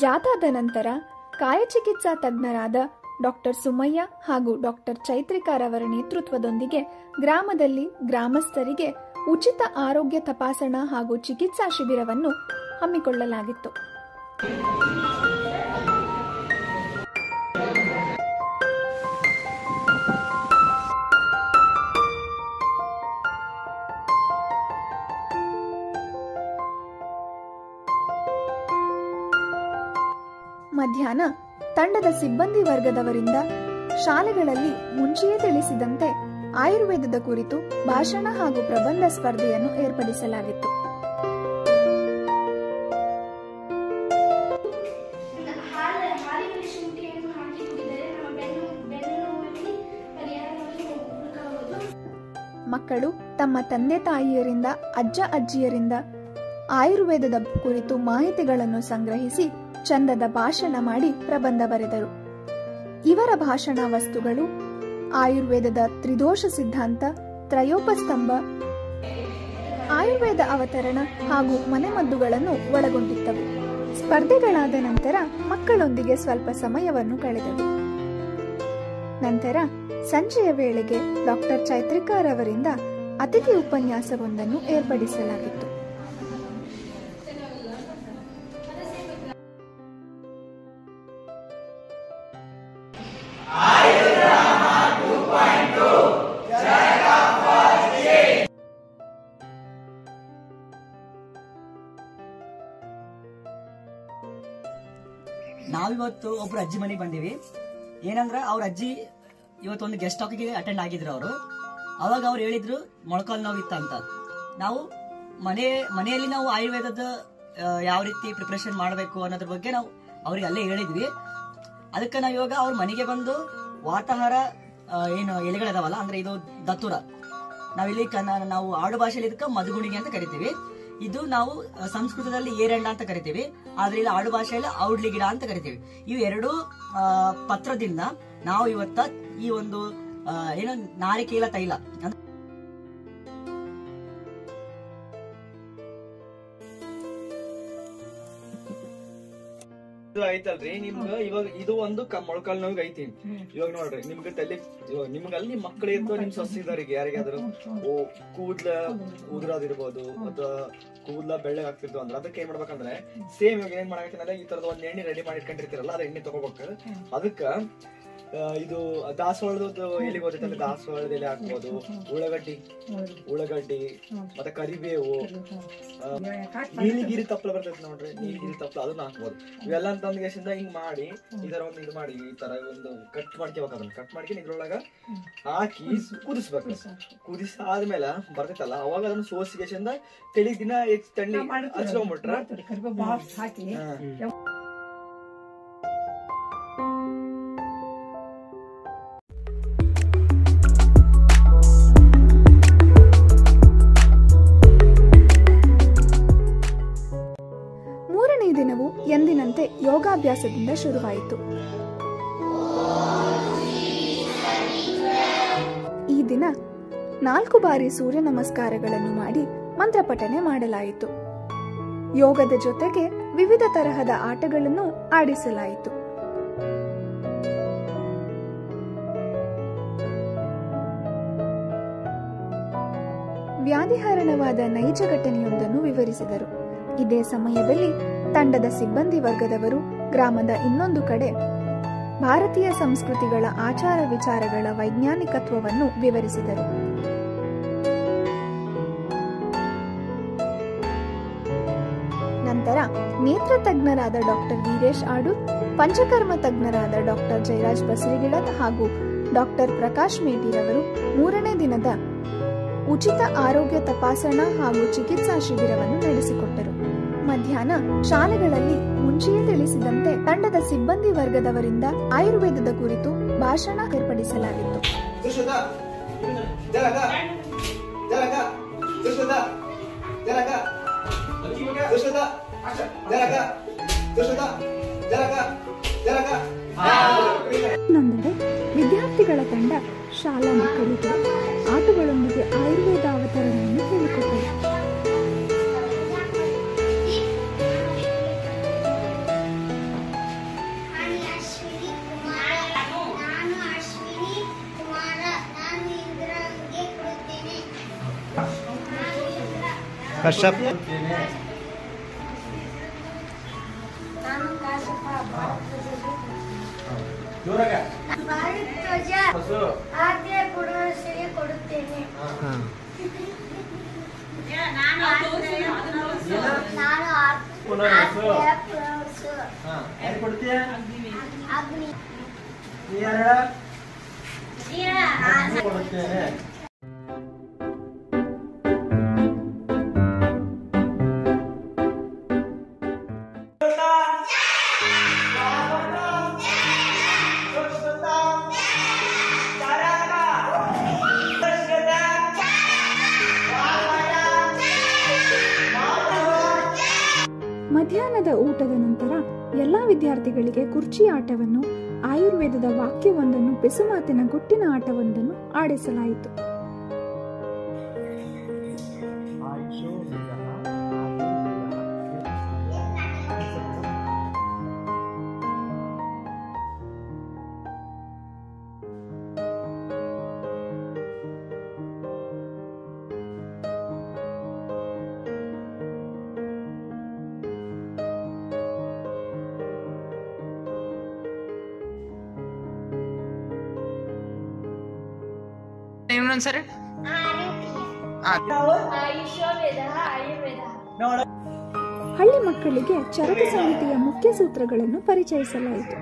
ಜಾಥಾದ ನಂತರ ಕಾಯಚಿಕಿತ್ಸಾ ತಜ್ಞರಾದ ಡಾಕ್ಟರ್ ಸುಮಯ್ಯ ಹಾಗೂ ಡಾಕ್ಟರ್ ಚೈತ್ರಿಕಾರವರ ನೇತೃತ್ವದೊಂದಿಗೆ ಗ್ರಾಮದಲ್ಲಿ ಗ್ರಾಮಸ್ಥರಿಗೆ ಉಚಿತ ಆರೋಗ್ಯ ತಪಾಸಣಾ ಹಾಗೂ ಚಿಕಿತ್ಸಾ ಶಿಬಿರವನ್ನು ಹಮ್ಮಿಕೊಳ್ಳಲಾಗಿತ್ತು. ಮಧ್ಯಾಹ್ನ ತಂಡದ ಸಿಬ್ಬಂದಿ ವರ್ಗದವರಿಂದ ಶಾಲೆಗಳಲ್ಲಿ ಮುಂಚೆಯೇ ತಿಳಿಸಿದಂತೆ ಆಯುರ್ವೇದದ ಕುರಿತು ಭಾಷಣ ಹಾಗೂ ಪ್ರಬಂಧ ಸ್ಪರ್ಧೆಯನ್ನು ಏರ್ಪಡಿಸಲಾಗಿತ್ತು. ಮಕ್ಕಳು ತಮ್ಮ ತಂದೆ ತಾಯಿಯರಿಂದ, ಅಜ್ಜ ಅಜ್ಜಿಯರಿಂದ ಆಯುರ್ವೇದದ ಕುರಿತು ಮಾಹಿತಿಗಳನ್ನು ಸಂಗ್ರಹಿಸಿ ಚಂದದ ಭಾಷಣ ಮಾಡಿ ಪ್ರಬಂಧ ಬರೆದರು. ಇವರ ಭಾಷಣ ವಸ್ತುಗಳು ಆಯುರ್ವೇದದ ತ್ರಿದೋಷ ಸಿದ್ಧಾಂತ, ತ್ರಯೋಪಸ್ತಂಭ, ಆಯುರ್ವೇದ ಅವತರಣ ಹಾಗೂ ಮನೆಮದ್ದುಗಳನ್ನು ಒಳಗೊಂಡಿದ್ದವು. ಸ್ಪರ್ಧೆಗಳಾದ ನಂತರ ಮಕ್ಕಳೊಂದಿಗೆ ಸ್ವಲ್ಪ ಸಮಯವನ್ನು ಕಳೆದವು. ನಂತರ ಸಂಜೆಯ ವೇಳೆಗೆ ಡಾಕ್ಟರ್ ಚೈತ್ರಿಕಾರವರಿಂದ ಅತಿಥಿ ಉಪನ್ಯಾಸವೊಂದನ್ನು ಏರ್ಪಡಿಸಲಾಗಿತ್ತು. ನಾವಿವತ್ತು ಒಬ್ರು ಅಜ್ಜಿ ಮನೆಗೆ ಬಂದಿವಿ. ಏನಂದ್ರ ಅವ್ರ ಅಜ್ಜಿ ಇವತ್ತೊಂದು ಗೆಸ್ಟ್ ಟಾಕಿಗೆ ಅಟೆಂಡ್ ಆಗಿದ್ರು. ಅವಾಗ ಅವ್ರು ಹೇಳಿದ್ರು ಮೊಳಕಾಲು ನೋವು ಇತ್ತ ಅಂತ. ನಾವು ಮನೆಯಲ್ಲಿ ನಾವು ಆಯುರ್ವೇದದ ಯಾವ ರೀತಿ ಪ್ರಿಪರೇಷನ್ ಮಾಡಬೇಕು ಅನ್ನೋದ್ರ ಬಗ್ಗೆ ನಾವು ಅವ್ರಿಗೆ ಅಲ್ಲೇ ಹೇಳಿದ್ವಿ. ಅದಕ್ಕೆ ನಾವು ಇವಾಗ ಅವ್ರ ಮನೆಗೆ ಬಂದು ವಾತಾಹಾರ ಏನು ಎಲೆಗಳಿದಾವಲ್ಲ, ಅಂದ್ರೆ ಇದು ದತ್ತುರ, ನಾವಿಲ್ಲಿ ನಾವು ಆಡು ಭಾಷೆಯಲ್ಲಿ ಇದಕ್ಕೆ ಮಧುಗುಣಿಗೆ ಅಂತ ಕರಿತೀವಿ. ಇದು ನಾವು ಸಂಸ್ಕೃತದಲ್ಲಿ ಏರೆಂಡ ಅಂತ ಕರಿತೀವಿ, ಆದ್ರೆ ಇಲ್ಲಿ ಆಡು ಭಾಷೆಯಲ್ಲಿ ಔಡ್ಲಿ ಗಿಡ ಅಂತ ಕರಿತೀವಿ. ಇವು ಎರಡು ಪತ್ರದಿಂದ ನಾವು ಇವತ್ತ ಈ ಒಂದು ಏನು ನಾರಿಕೇಲ ತೈಲ ಐತಲ್ರಿ ನಿಮ್ಗ ಇವಾಗ ಇದು ಒಂದು ಮೊಳಕಾಲ್ ನೋವಿಗೆ ಐತಿ. ಇವಾಗ ನೋಡ್ರಿ ನಿಮ್ಗ ತಲೆ ನಿಮ್ಗ ಅಲ್ಲಿ ಮಕ್ಕಳು ಇರ್ತೋ ನಿಮ್ ಸೊಸಿದವ್ರಿಗೆ ಯಾರಿಗಾದ್ರು ಕೂದ್ಲ ಉದುರೋದಿರ್ಬೋದು ಅಥವಾ ಕೂದ್ಲ ಬೆಳ್ಳಗ್ ಆಗ್ತಿರ್ತಾವ ಅಂದ್ರೆ ಅದಕ್ಕೆ ಏನ್ ಮಾಡ್ಬೇಕಂದ್ರೆ ಸೇಮ್ ಇವಾಗ ಏನ್ ಮಾಡಕತ್ತಂದ್ರೆ ಈ ತರದ ಒಂದ್ ಎಣ್ಣೆ ರೆಡಿ ಮಾಡಿ ಇಟ್ಕೊಂಡಿರ್ತೀರಲ್ಲ ಅದ ಎಣ್ಣೆ ತಗೋಬೇಕು. ಅದಕ್ಕ ಇದು ದಾಸವಾಳದ ಎಲೆ ಗೊತ್ತೈತಲ್ಲ, ದಾಸವಾಳದ ಎಲೆ ಹಾಕ್ಬೋದು, ಉಳ್ಳಾಗಡ್ಡಿ ಮತ್ತೆ ಕರಿಬೇವು, ನೀಲಿಗಿರಿ ತಪ್ಪಲ ಬರ್ತೈತಿ ನೋಡ್ರಿ, ನೀಲಿಗಿರಿ ತಪ್ಪಲ ಅದನ್ನ ಹಾಕ್ಬೋದು. ಇವೆಲ್ಲ ಅಂತಂದ್ ಗೆಸಿಂದ ಹಿಂಗ್ ಮಾಡಿ ಈ ತರ ಒಂದು ಇದು ಮಾಡಿ ಈ ತರ ಒಂದು ಕಟ್ ಮಾಡ್ಕೋಬೇಕು. ಅದನ್ನ ಕಟ್ ಮಾಡ್ಕೊಂಡು ಇದ್ರೊಳಗ ಹಾಕಿ ಕುದಿಸ್ಬೇಕು. ಕುದಿಸಾದ್ಮೇಲೆ ಬರ್ತೈತಲ್ಲ ಅವಾಗ ಅದನ್ನ ಸೋಸಿಗೆಸಿಂದ ತೆಳಿ ದಿನ ತಣ್ಣಿ ಹಚ್ಕೊಂಡ್ಬಿಟ್ರ ದಿನವು ಎಂದಿನಂತೆ ಯೋಗಾಭ್ಯಾಸದಿಂದ ಶುರುವಾಯಿತು. ಈ ದಿನ 4 ಬಾರಿ ಸೂರ್ಯ ನಮಸ್ಕಾರಗಳನ್ನು ಮಾಡಿ ಮಂತ್ರಪಠನೆ ಮಾಡಲಾಯಿತು. ಯೋಗದ ಜೊತೆಗೆ ವಿವಿಧ ತರಹದ ಆಟಗಳನ್ನು ಆಡಿಸಲಾಯಿತು. ವ್ಯಾಧಿಹರಣವಾದ ನೈಜ ಘಟನೆಯೊಂದನ್ನು ವಿವರಿಸಿದರು. ಇದೇ ಸಮಯದಲ್ಲಿ ತಂಡದ ಸಿಬ್ಬಂದಿ ವರ್ಗದವರು ಗ್ರಾಮದ ಇನ್ನೊಂದು ಕಡೆ ಭಾರತೀಯ ಸಂಸ್ಕೃತಿಗಳ ಆಚಾರ ವಿಚಾರಗಳ ವೈಜ್ಞಾನಿಕತ್ವವನ್ನು ವಿವರಿಸಿದರು. ನಂತರ ನೇತ್ರ ತಜ್ಞರಾದ ಡಾಕ್ಟರ್ ವೀರೇಶ್ ಆಡೂರ್, ಪಂಚಕರ್ಮ ತಜ್ಞರಾದ ಡಾಕ್ಟರ್ ಜಯರಾಜ್ ಬಸರಿಗಿಳದ್ ಹಾಗೂ ಡಾಕ್ಟರ್ ಪ್ರಕಾಶ್ ಮೇಟಿರವರು 3ನೇ ದಿನದ ಉಚಿತ ಆರೋಗ್ಯ ತಪಾಸಣಾ ಹಾಗೂ ಚಿಕಿತ್ಸಾ ಶಿಬಿರವನ್ನು ನಡೆಸಿಕೊಟ್ಟರು. ಮಧ್ಯಾಹ್ನ ಶಾಲೆಗಳಲ್ಲಿ ಮುಂಚೆಯೇ ತಿಳಿಸಿದಂತೆ ತಂಡದ ಸಿಬ್ಬಂದಿ ವರ್ಗದವರಿಂದ ಆಯುರ್ವೇದದ ಕುರಿತು ಭಾಷಣ ಏರ್ಪಡಿಸಲಾಗಿತ್ತು. ಇನ್ನೊಂದೆಡೆ ವಿದ್ಯಾರ್ಥಿಗಳ ತಂಡ ಶಾಲಾ ಮಕ್ಕಳಿಗೆ ಆಟಗಳೊಂದಿಗೆ ಆಯುರ್ವೇದ ಅವತರಣವನ್ನು ಹೇಳಿಕೊಟ್ಟರು. ಮಧ್ಯಾಹ್ನದ ಊಟದ ನಂತರ ಎಲ್ಲಾ ವಿದ್ಯಾರ್ಥಿಗಳಿಗೆ ಕುರ್ಚಿ ಆಟವನ್ನು, ಆಯುರ್ವೇದದ ವಾಕ್ಯವೊಂದನ್ನು, ಬೆಸುಮಾತಿನ ಗುಟ್ಟಿನ ಆಟವೊಂದನ್ನು ಆಡಿಸಲಾಯಿತು. ಹಳ್ಳಿ ಮಕ್ಕಳಿಗೆ ಚರಕ ಸಂಹಿತೆಯ ಮುಖ್ಯ ಸೂತ್ರಗಳನ್ನು ಪರಿಚಯಿಸಲಾಯಿತು.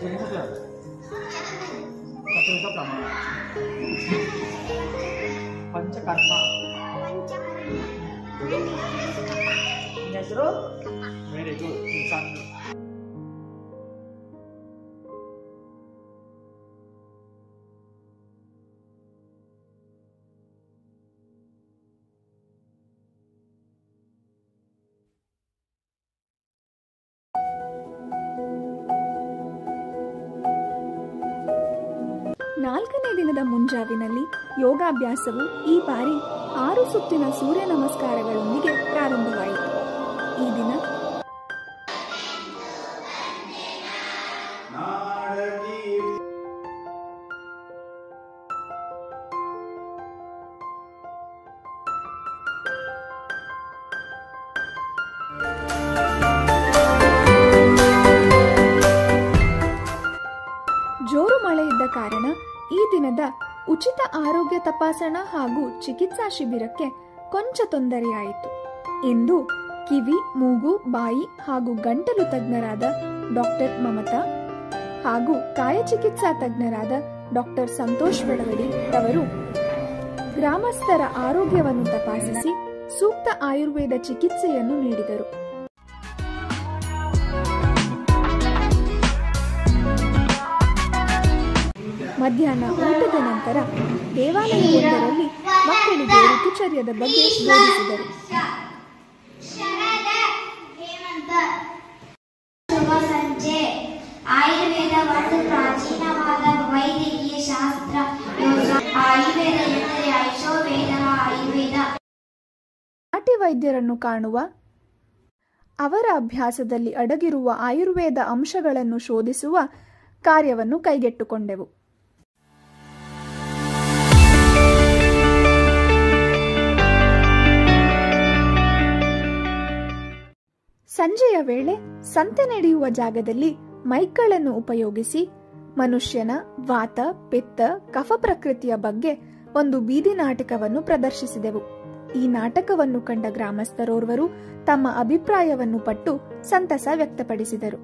ಪ್ರಮಾಣ ಪಂಚಕರ್ಮ ಹೆಸರು ವೆರಿ ಗುಡ್. ನಾಲ್ಕನೇ ದಿನದ ಮುಂಜಾವಿನಲ್ಲಿ ಯೋಗಾಭ್ಯಾಸವು ಈ ಬಾರಿ 6 ಸುತ್ತಿನ ಸೂರ್ಯ ನಮಸ್ಕಾರಗಳೊಂದಿಗೆ ಪ್ರಾರಂಭವಾಯಿತು. ಈ ದಿನ ಜೋರು ಮಳೆ ಇದ್ದ ಕಾರಣ ಈ ದಿನದ ಉಚಿತ ಆರೋಗ್ಯ ತಪಾಸಣಾ ಹಾಗೂ ಚಿಕಿತ್ಸಾ ಶಿಬಿರಕ್ಕೆ ಕೊಂಚ ತೊಂದರೆಯಾಯಿತು ಎಂದು ಕಿವಿ, ಮೂಗು, ಬಾಯಿ ಹಾಗೂ ಗಂಟಲು ತಜ್ಞರಾದ ಡಾಕ್ಟರ್ ಮಮತಾ ಹಾಗೂ ಕಾಯಚಿಕಿತ್ಸಾ ತಜ್ಞರಾದ ಡಾಕ್ಟರ್ ಸಂತೋಷ್ ಬೆಳವಡಿ ರವರು ಗ್ರಾಮಸ್ಥರ ಆರೋಗ್ಯವನ್ನು ತಪಾಸಿಸಿ ಸೂಕ್ತ ಆಯುರ್ವೇದ ಚಿಕಿತ್ಸೆಯನ್ನು ನೀಡಿದರು. ಮಧ್ಯಾಹ್ನ ಊಟದ ನಂತರ ದೇವಾಲಯವೊಂದರಲ್ಲಿ ಮಕ್ಕಳಿಗೆ ಋತುಚರ್ಯದ ಬಗ್ಗೆ ಬೋಧಿಸಿದರು. ಆಯುರ್ವೇದ ಒಂದು ಪ್ರಾಚೀನವಾದ ವೈದ್ಯಕೀಯ ಶಾಸ್ತ್ರ. ಆಯುರ್ವೇದ ಎಂದರೆ ಆಯುಷೋವೇದ ಆಯುರ್ವೇದ. ನಾಟಿ ವೈದ್ಯರನ್ನು ಕಾಣುವ, ಅವರ ಅಭ್ಯಾಸದಲ್ಲಿ ಅಡಗಿರುವ ಆಯುರ್ವೇದ ಅಂಶಗಳನ್ನು ಶೋಧಿಸುವ ಕಾರ್ಯವನ್ನು ಕೈಗೆಟ್ಟುಕೊಂಡೆವು. ಸಂಜೆಯ ವೇಳೆ ಸಂತೆ ನಡೆಯುವ ಜಾಗದಲ್ಲಿ ಮೈಕ್ಗಳನ್ನು ಉಪಯೋಗಿಸಿ ಮನುಷ್ಯನ ವಾತ, ಪಿತ್ತ, ಕಫ ಪ್ರಕೃತಿಯ ಬಗ್ಗೆ ಒಂದು ಬೀದಿ ನಾಟಕವನ್ನು ಪ್ರದರ್ಶಿಸಿದೆವು. ಈ ನಾಟಕವನ್ನು ಕಂಡ ಗ್ರಾಮಸ್ಥರೋರ್ವರು ತಮ್ಮ ಅಭಿಪ್ರಾಯವನ್ನು ಪಟ್ಟು ಸಂತಸ ವ್ಯಕ್ತಪಡಿಸಿದರು.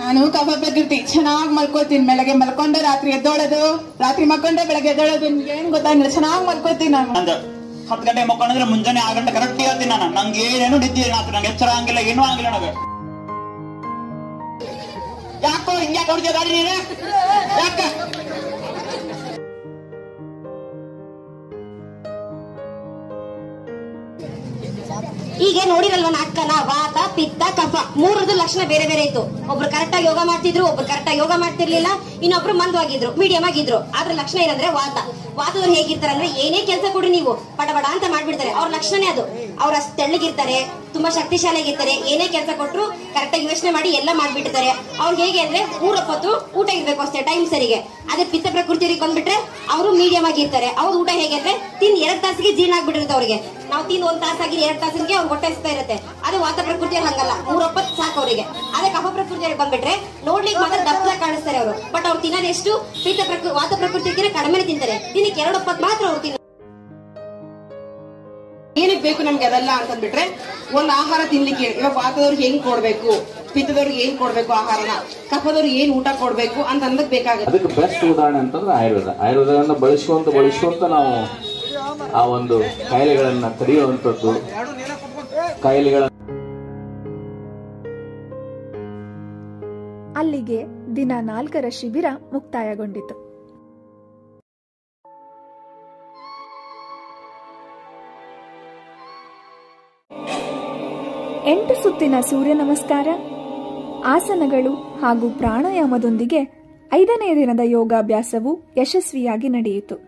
ನಾನು ಕಫ ಪ್ರಕೃತಿ, ಚೆನ್ನಾಗಿ ಮಲ್ಕೋತೀನಿ. ಬೆಳಗ್ಗೆ ಮಲ್ಕೊಂಡೆ ರಾತ್ರಿ ಎದ್ದೋಳೋದು, ರಾತ್ರಿ ಮಲ್ಕೊಂಡೆ ಬೆಳಗ್ಗೆ ಎದ್ದೋಳೋದು. ನಿಮ್ಗೆ ಏನ್ ಗೊತ್ತಾಗಿಲ್ಲ, ಚೆನ್ನಾಗಿ ಮಲ್ಕೋತೀನಿ ನಾನು. 10 ಗಂಟೆ ಮಕ್ಕೊಂಡ್ರೆ ಮುಂಜಾನೆ 6 ಗಂಟೆ ಕರೆಕ್ಟ್ ಹೇಳ್ತೀನಿ ನಾನು. ನಂಗೆ ಏನೇನು ನಿದ್ದೆ ನಂಗೆ ಎಚ್ಚರ ಹಂಗಿಲ್ಲ, ಏನೂ ಹಂಗಿಲ್ಲ ನನಗೆ. ಯಾಕೋ ಹಿಂಗ್ಯಾಕೆ ಹೊಡ್ತೀಯ ಗಾಡಿ ನೀನು? ಯಾಕ ಈಗ ನೋಡಿರಲ್ವ ನಾಟಕನ, ವಾತ, ಪಿತ್ತ, ಕಫ ಮೂರದ್ದು ಲಕ್ಷಣ ಬೇರೆ ಬೇರೆ ಇತ್ತು. ಒಬ್ರು ಕರೆಕ್ಟ್ ಆಗಿ ಯೋಗ ಮಾಡ್ತಿದ್ರು, ಒಬ್ರು ಕರೆಕ್ಟ್ ಆಗಿ ಯೋಗ ಮಾಡ್ತಿರ್ಲಿಲ್ಲ, ಇನ್ನೊಬ್ರು ಮಂದವಾಗಿದ್ರು, ಮೀಡಿಯಂ ಆಗಿದ್ರು. ಆದ್ರ ಲಕ್ಷಣ ಏನಂದ್ರೆ ವಾತದವ್ರು ಹೇಗಿರ್ತಾರೆ ಅಂದ್ರೆ ಏನೇ ಕೆಲಸ ಕೊಡಿ ನೀವು ಪಟಪಟ ಅಂತ ಮಾಡ್ಬಿಡ್ತಾರೆ. ಅವ್ರ ಲಕ್ಷಣನೇ ಅದು. ಅವ್ರು ಅಷ್ಟು ತೆಳ್ಳಗಿರ್ತಾರೆ, ತುಂಬಾ ಶಕ್ತಿಶಾಲಿಯಾಗಿರ್ತಾರೆ. ಏನೇ ಕೆಲಸ ಕೊಟ್ಟರು ಕರೆಕ್ಟ್ ಆಗಿ ಯೋಚನೆ ಮಾಡಿ ಎಲ್ಲ ಮಾಡ್ಬಿಟ್ಟಿರ್ತಾರೆ. ಅವ್ರಿಗೆ ಹೇಗೆ ಅಂದ್ರೆ 3 ಹೊತ್ತು ಊಟ ಇರ್ಬೇಕು ಅಷ್ಟೇ ಟೈಮ್ ಸರಿಗೆ. ಅದೇ ಪಿತ್ತ ಪ್ರಕೃತಿಯರಿಗೆ ಬಂದ್ಬಿಟ್ರೆ ಅವರು ಮೀಡಿಯಂ ಆಗಿರ್ತಾರೆ. ಅವ್ರ ಊಟ ಹೇಗೆ ಅಂದ್ರೆ ತಿಂದು 2 ತಾಸಿಗೆ ಜೀರ್ಣ ಆಗ್ಬಿಟ್ಟಿರುತ್ತೆ ಅವ್ರಿಗೆ. ನಾವು ತಿಂದು 1 ತಾಸಾಗಿ 2 ತಾಸಿಗೆ ಅವ್ರು ಹೊಟ್ಟೆ ಹಸ್ತಾ ಇರುತ್ತೆ. ಅದೇ ವಾತ ಪ್ರಕೃತಿಯಲ್ಲಿ ಹಂಗಲ್ಲ, 3 ಹೊತ್ತು ಸಾಕು ಅವರಿಗೆ. ಅದೇ ಕಫ ಪ್ರಕೃತಿಯವ್ರಿಗೆ ಬಂದ್ಬಿಟ್ರೆ ನೋಡ್ಲಿಕ್ಕೆ ಮಾತ್ರ ದಪ್ಪ ಕಾಣಿಸ್ತಾರೆ ಅವರು. ಬಟ್ ಅವ್ರು ತಿನ್ನೋದೆಷ್ಟು ವಾತ ಪ್ರಕೃತಿಗೆ ಕಡಿಮೆ ತಿಂತಾರೆ. ದಿನಕ್ಕೆ 2 ಹೊತ್ತು ಮಾತ್ರ ಅವ್ರು ತಿನ್ನ. ಏನಕ್ಕೆ ಬೇಕು ನಮ್ಗೆ ಅದೆಲ್ಲ ಅಂತಂದ್ಬಿಟ್ರೆ, ಒಂದು ಆಹಾರ ತಿನ್ಲಿಕ್ಕೆ ಇವಾಗ ವಾತದವ್ರಿಗೆ ಹೆಂಗ್ ಕೊಡ್ಬೇಕು, ಪಿತ್ತದವ್ರಿಗೆ ಏನ್ ಕೊಡ್ಬೇಕು ಆಹಾರನ, ಕಫದವ್ರಿಗೆ ಏನ್ ಊಟ ಕೊಡ್ಬೇಕು ಅಂತ ಅನ್ನೋದು ಬೇಕಾಗುತ್ತೆ. ಅದಕ್ಕೆ ಬೆಸ್ಟ್ ಉದಾಹರಣೆ ಅಂತಂದ್ರೆ ಆಯುರ್ವೇದವನ್ನ ಬಳಸ್ಕೊಂತ ನಾವು ಆ ಒಂದು ಕಾಯಿಲೆಗಳನ್ನ ತಡೆಯುವಂಥದ್ದು, ಕಾಯಿಲೆಗಳ. ಅಲ್ಲಿಗೆ ದಿನ 4ರ ಶಿಬಿರ ಮುಕ್ತಾಯಗೊಂಡಿತು. 8 ಸುತ್ತಿನ ಸೂರ್ಯ ನಮಸ್ಕಾರ, ಆಸನಗಳು ಹಾಗೂ ಪ್ರಾಣಾಯಾಮದೊಂದಿಗೆ 5ನೇ ದಿನದ ಯೋಗಾಭ್ಯಾಸವು ಯಶಸ್ವಿಯಾಗಿ ನಡೆಯಿತು.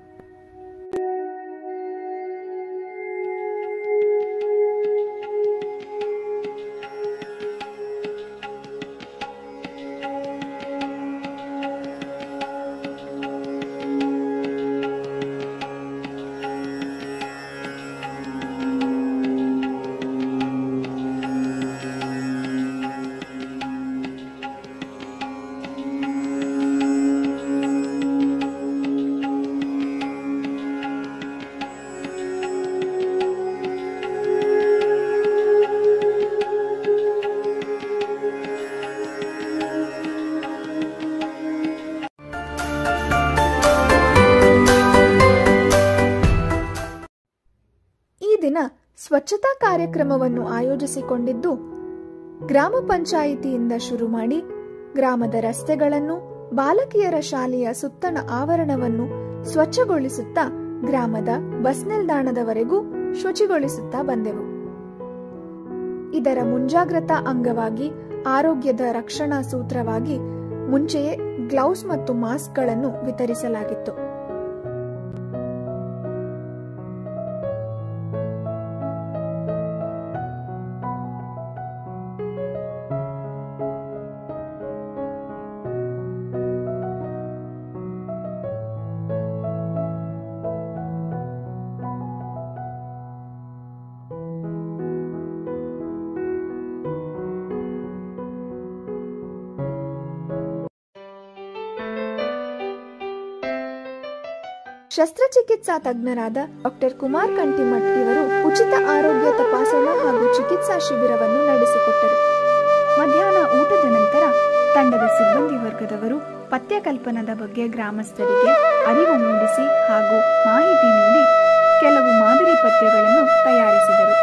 ಸ್ವಚ್ಛತಾ ಕಾರ್ಯಕ್ರಮವನ್ನು ಆಯೋಜಿಸಿಕೊಂಡಿದ್ದು ಗ್ರಾಮ ಪಂಚಾಯಿತಿಯಿಂದ ಶುರು ಮಾಡಿ ಗ್ರಾಮದ ರಸ್ತೆಗಳನ್ನು, ಬಾಲಕಿಯರ ಶಾಲೆಯ ಸುತ್ತಣ ಆವರಣವನ್ನು ಸ್ವಚ್ಛಗೊಳಿಸುತ್ತಾ ಗ್ರಾಮದ ಬಸ್ ನಿಲ್ದಾಣದವರೆಗೂ ಶುಚಿಗೊಳಿಸುತ್ತಾ ಬಂದೆವು. ಇದರ ಮುಂಜಾಗ್ರತಾ ಅಂಗವಾಗಿ ಆರೋಗ್ಯದ ರಕ್ಷಣಾ ಸೂತ್ರವಾಗಿ ಮುಂಚೆಯೇ ಗ್ಲೌಸ್ ಮತ್ತು ಮಾಸ್ಕ್ಗಳನ್ನು ವಿತರಿಸಲಾಗಿತ್ತು. ಶಸ್ತ್ರಚಿಕಿತ್ಸಾ ತಜ್ಞರಾದ ಡಾಕ್ಟರ್ ಕುಮಾರ್ ಕಂಟಿಮಠ್ ಇವರು ಉಚಿತ ಆರೋಗ್ಯ ತಪಾಸಣಾ ಹಾಗೂ ಚಿಕಿತ್ಸಾ ಶಿಬಿರವನ್ನು ನಡೆಸಿಕೊಟ್ಟರು. ಮಧ್ಯಾಹ್ನ ಊಟದ ನಂತರ ತಂಡದ ಸಿಬ್ಬಂದಿ ವರ್ಗದವರು ಪಥ್ಯಕಲ್ಪನದ ಬಗ್ಗೆ ಗ್ರಾಮಸ್ಥರಿಗೆ ಅರಿವು ಮೂಡಿಸಿ ಹಾಗೂ ಮಾಹಿತಿ ನೀಡಿ ಕೆಲವು ಮಾದರಿ ಪಥ್ಯಗಳನ್ನು ತಯಾರಿಸಿದರು.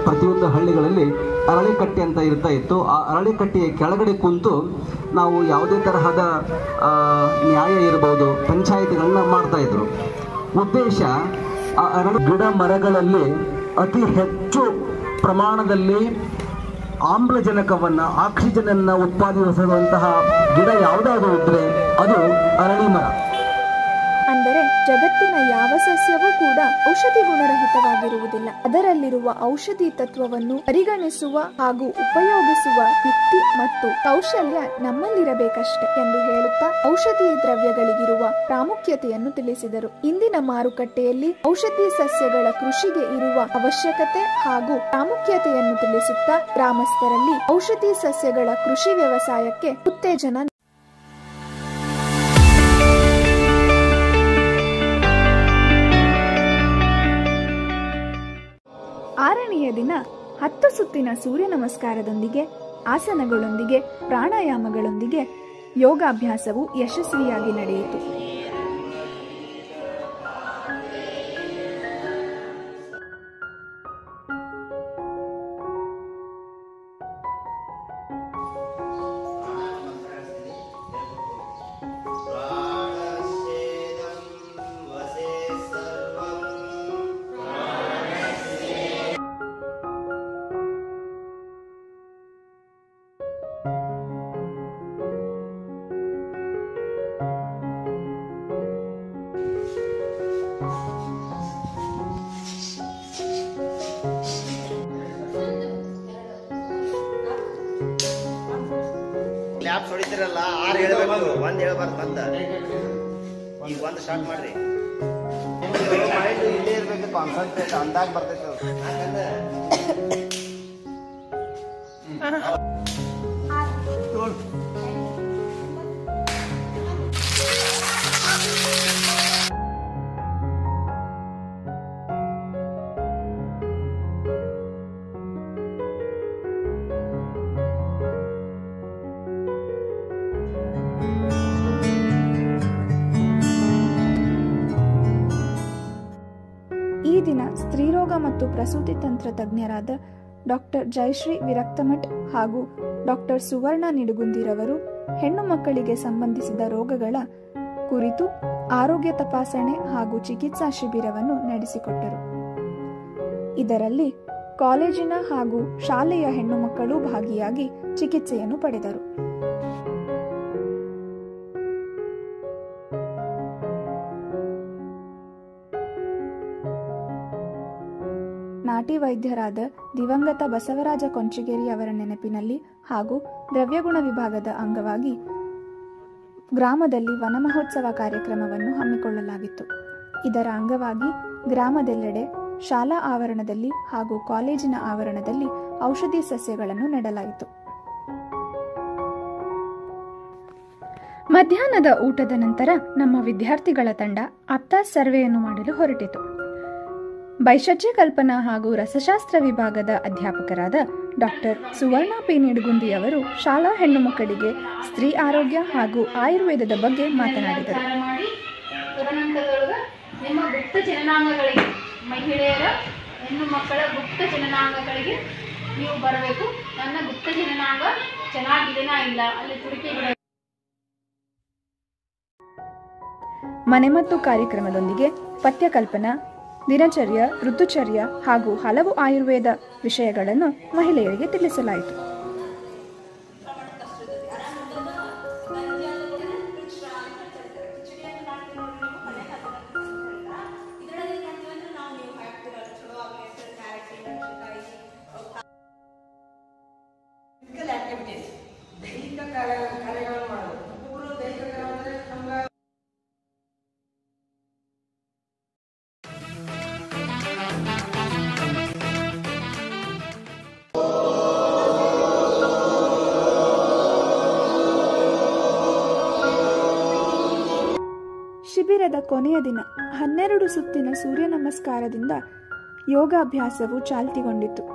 ಪ್ರತಿಯೊಂದು ಹಳ್ಳಿಗಳಲ್ಲಿ ಅರಳಿಕಟ್ಟೆ ಅಂತ ಇರ್ತಾ ಇತ್ತು. ಆ ಅರಳಿಕಟ್ಟೆಯ ಕೆಳಗಡೆ ಕುಂತು ನಾವು ಯಾವುದೇ ತರಹದ ನ್ಯಾಯ ಇರಬಹುದು ಪಂಚಾಯಿತಿಗಳನ್ನ ಮಾಡ್ತಾ ಇದ್ರು. ಉದ್ದೇಶ ಆ ಗಿಡ ಮರಗಳಲ್ಲಿ ಅತಿ ಹೆಚ್ಚು ಪ್ರಮಾಣದಲ್ಲಿ ಆಮ್ಲಜನಕವನ್ನು, ಆಕ್ಸಿಜನ್ ಉತ್ಪಾದಿಸುವಂತಹ ಗಿಡ ಯಾವುದಾದ್ರೂ ಇದ್ರೆ ಅದು ಅರಳಿ ಮರ. ಅಂದರೆ ಜಗತ್ತಿನ ಯಾವ ಸಸ್ಯವೂ ಕೂಡ ಔಷಧಿ ಗುಣರಹಿತವಾಗಿರುವುದಿಲ್ಲ. ಅದರಲ್ಲಿರುವ ಔಷಧಿ ತತ್ವವನ್ನು ಪರಿಗಣಿಸುವ ಹಾಗೂ ಉಪಯೋಗಿಸುವ ಯುಕ್ತಿ ಮತ್ತು ಕೌಶಲ್ಯ ನಮ್ಮಲ್ಲಿರಬೇಕಷ್ಟೆ ಎಂದು ಹೇಳುತ್ತಾ ಔಷಧಿ ದ್ರವ್ಯಗಳಿಗಿರುವ ಪ್ರಾಮುಖ್ಯತೆಯನ್ನು ತಿಳಿಸಿದರು. ಇಂದಿನ ಮಾರುಕಟ್ಟೆಯಲ್ಲಿ ಔಷಧಿ ಸಸ್ಯಗಳ ಕೃಷಿಗೆ ಇರುವ ಅವಶ್ಯಕತೆ ಹಾಗೂ ಪ್ರಾಮುಖ್ಯತೆಯನ್ನು ತಿಳಿಸುತ್ತಾ ಗ್ರಾಮಸ್ಥರಲ್ಲಿ ಔಷಧಿ ಸಸ್ಯಗಳ ಕೃಷಿ ವ್ಯವಸಾಯಕ್ಕೆ ಉತ್ತೇಜನ. ಆರನೆಯ ದಿನ 10 ಸುತ್ತಿನ ಸೂರ್ಯ ನಮಸ್ಕಾರದೊಂದಿಗೆ, ಆಸನಗಳೊಂದಿಗೆ, ಪ್ರಾಣಾಯಾಮಗಳೊಂದಿಗೆ ಯೋಗಾಭ್ಯಾಸವು ಯಶಸ್ವಿಯಾಗಿ ನಡೆಯಿತು. ಹೊಡಿತಿರಲ್ಲ 6 ಹೇಳ್ಬೇಕು, 1 ಹೇಳ್ಬಾರ್ದು. ಈಗ ಒಂದು ಸ್ಟಾರ್ಟ್ ಮಾಡ್ರಿ. ಮೈಂಡ್ ಇಲ್ಲೇ ಇರ್ಬೇಕು, ಕಾನ್ಸಂಟ್ರೇಟ್ ಅಂದಾಗ ಬರ್ತೈತೆ ಅದು. ಈ ದಿನ ಸ್ತ್ರೀರೋಗ ಮತ್ತು ಪ್ರಸೂತಿ ತಂತ್ರ ತಜ್ಞರಾದ ಡಾಕ್ಟರ್ ಜಯಶ್ರೀ ವಿರಕ್ತಮಠ್ ಹಾಗೂ ಡಾಕ್ಟರ್ ಸುವರ್ಣ ನಿಡುಗುಂದಿರವರು ಹೆಣ್ಣು ಮಕ್ಕಳಿಗೆ ಸಂಬಂಧಿಸಿದ ರೋಗಗಳ ಕುರಿತು ಆರೋಗ್ಯ ತಪಾಸಣೆ ಹಾಗೂ ಚಿಕಿತ್ಸಾ ಶಿಬಿರವನ್ನು ನಡೆಸಿಕೊಟ್ಟರು. ಇದರಲ್ಲಿ ಕಾಲೇಜಿನ ಹಾಗೂ ಶಾಲೆಯ ಹೆಣ್ಣು ಮಕ್ಕಳು ಭಾಗಿಯಾಗಿ ಚಿಕಿತ್ಸೆಯನ್ನು ಪಡೆದರು. ನಾಟಿ ವೈದ್ಯರಾದ ದಿವಂಗತ ಬಸವರಾಜ ಕೊಂಚಿಗೇರಿ ಅವರ ನೆನಪಿನಲ್ಲಿ ಹಾಗೂ ದ್ರವ್ಯಗುಣ ವಿಭಾಗದ ಅಂಗವಾಗಿ ಗ್ರಾಮದಲ್ಲಿ ವನ ಮಹೋತ್ಸವ ಕಾರ್ಯಕ್ರಮವನ್ನು ಹಮ್ಮಿಕೊಳ್ಳಲಾಗಿತ್ತು. ಇದರ ಅಂಗವಾಗಿ ಗ್ರಾಮದೆಲ್ಲೆಡೆ ಶಾಲಾ ಆವರಣದಲ್ಲಿ ಹಾಗೂ ಕಾಲೇಜಿನ ಆವರಣದಲ್ಲಿ ಔಷಧಿ ಸಸ್ಯಗಳನ್ನು ನೆಡಲಾಯಿತು. ಮಧ್ಯಾಹ್ನದ ಊಟದ ನಂತರ ನಮ್ಮ ವಿದ್ಯಾರ್ಥಿಗಳ ತಂಡ ಆಪ್ತಾಸ್ ಸರ್ವೆಯನ್ನು ಮಾಡಲು ಹೊರಟಿತು. ಬೈಷಜ್ಯ ಕಲ್ಪನಾ ಹಾಗೂ ರಸಶಾಸ್ತ್ರ ವಿಭಾಗದ ಅಧ್ಯಾಪಕರಾದ ಡಾಕ್ಟರ್ ಸುವರ್ಣ ಪಿ ನಿಡುಗುಂದಿ ಅವರು ಶಾಲಾ ಹೆಣ್ಣು ಮಕ್ಕಳಿಗೆ ಸ್ತ್ರೀ ಆರೋಗ್ಯ ಹಾಗೂ ಆಯುರ್ವೇದದ ಬಗ್ಗೆ ಮಾತನಾಡಿದರು. ನಿಮ್ಮ ಗುಪ್ತ ಜನನಾಂಗಗಳಿಗೆ, ಮಹಿಳೆಯರ ಹೆಣ್ಣು ಮಕ್ಕಳ ಗುಪ್ತ ಜನನಾಂಗಗಳಿಗೆ ನೀವು ಬರಬೇಕು. ನನ್ನ ಗುಪ್ತ ಜನನಾಂಗ ಚೆನ್ನಾಗಿದೆನಾ ಇಲ್ಲ, ಅಲ್ಲಿ ತುಡಿಕೆ. ಮನೆ ಮತ್ತು ಕಾರ್ಯಕ್ರಮದೊಂದಿಗೆ ಪಠ್ಯಕಲ್ಪನಾ, ದಿನಚರ್ಯ, ಋತುಚರ್ಯ ಹಾಗೂ ಹಲವು ಆಯುರ್ವೇದ ವಿಷಯಗಳನ್ನು ಮಹಿಳೆಯರಿಗೆ ತಿಳಿಸಲಾಯಿತು. ಶಿಬಿರದ ಕೊನೆಯ ದಿನ 12 ಸುತ್ತಿನ ಸೂರ್ಯ ನಮಸ್ಕಾರದಿಂದ ಯೋಗಾಭ್ಯಾಸವು ಚಾಲ್ತಿಗೊಂಡಿತು.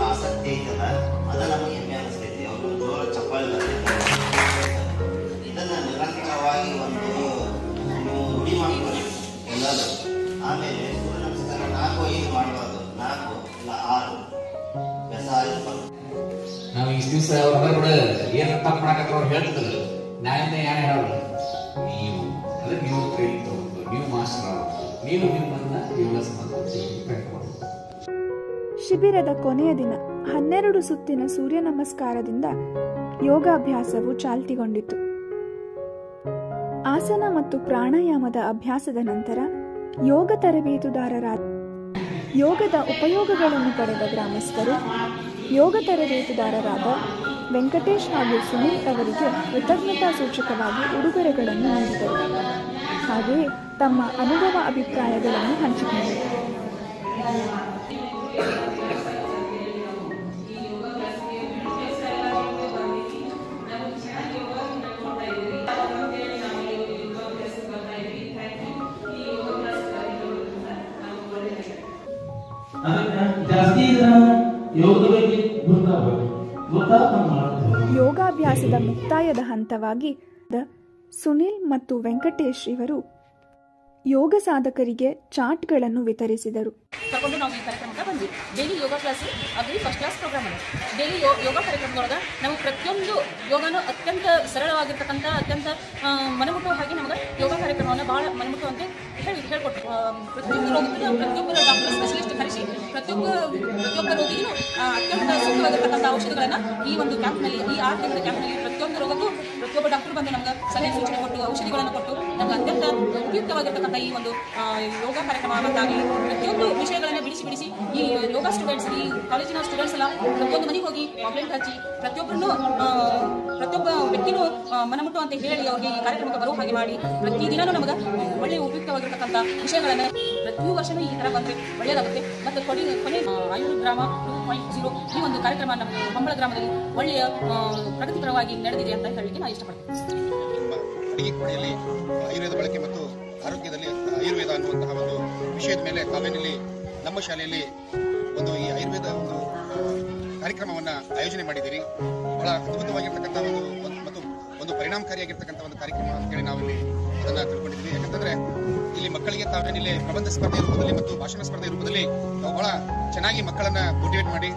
ಆಸಕ್ತಿ ಐತಲ್ಲ ಅದ ನಮಗೆ ಹೆಮ್ಮೆ ಅನಿಸ್ತೈತಿ. ಅವರು ಜೋರ ಚಪ್ಪಾಳೆ ಬರ್ತೈತಿ. ಇದನ್ನ ನಿರಂತರವಾಗಿ ಒಂದು ನೀವು ರೂಢಿ ಮಾಡ್ಕೊಳ್ಳಿ ಎಲ್ಲರೂ. ಆಮೇಲೆ ಸೂರ್ಯ ನಮಸ್ಕಾರ 4-5 ಮಾಡಬಾರ್ದು, 4 ಇಲ್ಲ 6 ಬೆಸ 6. ನಾವು ಇಷ್ಟು ದಿವಸ ಅವ್ರ ಕೂಡ ಏನು ತಪ್ಪು ಮಾಡಕತ್ತ ಅವ್ರು ಹೇಳ್ತಿದ್ರು. ನಾಯಿಂದ ಯಾರು ಹೇಳೋರು, ನೀವು ಅಂದ್ರೆ ನೀವು ಟ್ರೈನಿಂಗ್ ತಗೋಬೇಕು, ನೀವು ಮಾಸ್ಟರ್ ಆಗಬೇಕು, ನೀವು ನಿಮ್ಮನ್ನ ಜೀವನ ಸಂಬಂಧ. ಶಿಬಿರದ ಕೊನೆಯ ದಿನ 12 ಸುತ್ತಿನ ಸೂರ್ಯ ನಮಸ್ಕಾರದಿಂದ ಯೋಗಾಭ್ಯಾಸವು ಚಾಲ್ತಿಗೊಂಡಿತು. ಆಸನ ಮತ್ತು ಪ್ರಾಣಾಯಾಮದ ಅಭ್ಯಾಸದ ನಂತರ ಯೋಗ ತರಬೇತುದಾರರಾದ ಯೋಗದ ಉಪಯೋಗಗಳನ್ನು ಪಡೆದ ಗ್ರಾಮಸ್ಥರು ಯೋಗ ತರಬೇತುದಾರರಾದ ವೆಂಕಟೇಶ್ ಹಾಗೂ ಸುನೀಲ್ ಅವರಿಗೆ ಕೃತಜ್ಞತಾ ಸೂಚಕವಾಗಿ ಉಡುಗೊರೆಗಳನ್ನು ನೀಡಿದರು. ಹಾಗೆಯೇ ತಮ್ಮ ಅನುಭವ ಅಭಿಪ್ರಾಯಗಳನ್ನು ಹಂಚಿಕೊಂಡರು. ಜಾಸ್ತಿ ಯೋಗದ ಬಗ್ಗೆ ಯೋಗಾಭ್ಯಾಸದ ಮುಕ್ತಾಯದ ಹಂತವಾಗಿ ಸುನಿಲ್ ಮತ್ತು ವೆಂಕಟೇಶ್ ಇವರು ಯೋಗ ಸಾಧಕರಿಗೆ ಚಾರ್ಟ್ಗಳನ್ನು ವಿತರಿಸಿದರು. ಕರ್ಕೊಂಡು ನಾವು ಈ ಕಾರ್ಯಕ್ರಮಕ್ಕೆ ಬಂದ್ವಿ. ಡೈಲಿ ಯೋಗ ಕ್ಲಾಸ್ ಅದು ಫಸ್ಟ್ ಕ್ಲಾಸ್ ಪ್ರೋಗ್ರಾಮ್ ಇದೆ. ಡೈಲಿ ಯೋಗ ಕಾರ್ಯಕ್ರಮದೊಳಗೆ ನಾವು ಪ್ರತಿಯೊಂದು ಯೋಗನೂ ಅತ್ಯಂತ ಸರಳವಾಗಿರ್ತಕ್ಕಂಥ ಅತ್ಯಂತ ಮನಮುಟ್ಟುವ ಹಾಗೆ ನಮಗೆ ಯೋಗ ಕಾರ್ಯಕ್ರಮವನ್ನು ಭಾಳ ಮನಮುಟ್ಟುವಂತೆ ಹೇಳ್ಕೊಟ್ರು. ಪ್ರತಿಯೊಬ್ಬರು ಡಾಕ್ಟರ್ ಸ್ಪೆಷಲಿಸ್ಟ್ ಕರೆಸಿ ಪ್ರತಿಯೊಬ್ಬ ರೋಗಿಗೂ ಅತ್ಯಂತ ಸೂಕ್ತವಾಗಿರ್ತಕ್ಕಂಥ ಔಷಧಿಗಳನ್ನು ಈ ಒಂದು ಕ್ಯಾಂಪ್ನಲ್ಲಿ, ಈ 6 ತಿಂಗಳ ಕ್ಯಾಂಪ್ನಲ್ಲಿ ಪ್ರತಿಯೊಂದು ರೋಗಕ್ಕೂ ಪ್ರತಿಯೊಬ್ಬ ಡಾಕ್ಟರ್ ಬಂದು ನಮ್ಗೆ ಸಲಹೆ ಸೂಚನೆ ಕೊಟ್ಟು ಔಷಧಿಗಳನ್ನು ಕೊಟ್ಟು ನಮ್ಗೆ ಅತ್ಯಂತ ಉಪಯುಕ್ತವಾಗಿರ್ತಕ್ಕಂಥ ಈ ಒಂದು ಯೋಗ ಕಾರ್ಯಕ್ರಮವಾಗಿ ಪ್ರತಿಯೊಂದು ವಿಷಯಗಳನ್ನು ಬಿಡಿಸಿ ಈ ಯೋಗ ಸ್ಟೂಡೆಂಟ್ಸ್, ಈ ಕಾಲೇಜಿನ ಸ್ಟೂಡೆಂಟ್ಸ್ ಎಲ್ಲ ಪ್ರತಿಯೊಂದು ಮನೆಗೆ ಹೋಗಿ ಕಾಂಪ್ಲೇಂಟ್ ಹಚ್ಚಿ ಪ್ರತಿಯೊಬ್ಬ ವ್ಯಕ್ತಿನೂ ಮನಮುಟ್ಟು ಅಂತ ಹೇಳಿ ಅವ್ರಿಗೆ ಈ ಕಾರ್ಯಕ್ರಮಕ್ಕೆ ಬರೋ ಹಾಗೆ ಮಾಡಿ ಪ್ರತಿದಿನನೂ ನಮಗೆ ಒಳ್ಳೆಯ ಉಪಯುಕ್ತವಾಗಿರ್ತಕ್ಕಂಥ ವಿಷಯಗಳನ್ನು ಪ್ರತಿ ವರ್ಷವೂ ಈ ಥರ ಬಂದರೆ ಒಳ್ಳೆಯದಾಗುತ್ತೆ. ಮತ್ತು ಕೊನೆ ಆಯುರ್ ಗ್ರಾಮ 2.0 ಈ ಒಂದು ಕಾರ್ಯಕ್ರಮ ನಮ್ಮ ಹಂಬಳ ಗ್ರಾಮದಲ್ಲಿ ಒಳ್ಳೆಯ ಪ್ರಗತಿಪರವಾಗಿ ನಡೆದಿದೆ ಅಂತ ಹೇಳಲಿಕ್ಕೆ ನಾನು ಇಷ್ಟಪಡ್ತೀನಿ. ಅಡಿಗೆ ಕೋಣೆಯಲ್ಲಿ ಆಯುರ್ವೇದ ಬಳಕೆ ಮತ್ತು ಆರೋಗ್ಯದಲ್ಲಿ ಆಯುರ್ವೇದ ಅನ್ನುವಂತಹ ಒಂದು ವಿಷಯದ ಮೇಲೆ ತಾವೇನಲ್ಲಿ ನಮ್ಮ ಶಾಲೆಯಲ್ಲಿ ಒಂದು ಈ ಆಯುರ್ವೇದ ಒಂದು ಕಾರ್ಯಕ್ರಮವನ್ನು ಆಯೋಜನೆ ಮಾಡಿದ್ದೀರಿ. ಬಹಳ ಅದ್ಭುತವಾಗಿರ್ತಕ್ಕಂಥ ಮತ್ತು ಒಂದು ಪರಿಣಾಮಕಾರಿಯಾಗಿರ್ತಕ್ಕಂಥ ಒಂದು ಕಾರ್ಯಕ್ರಮ ಅಂತೇಳಿ ನಾವಿಲ್ಲಿ ಅದನ್ನು ತಿಳ್ಕೊಂಡಿದ್ದೀವಿ. ಯಾಕಂತಂದ್ರೆ ಇಲ್ಲಿ ಮಕ್ಕಳಿಗೆ ತಾವೇನಿಲ್ಲಿ ಪ್ರಬಂಧ ಸ್ಪರ್ಧೆ ರೂಪದಲ್ಲಿ ಮತ್ತು ಭಾಷಣ ಸ್ಪರ್ಧೆ ರೂಪದಲ್ಲಿ ನಾವು ಬಹಳ ಚೆನ್ನಾಗಿ ಮಕ್ಕಳನ್ನ ಮೋಟಿವೇಟ್ ಮಾಡಿ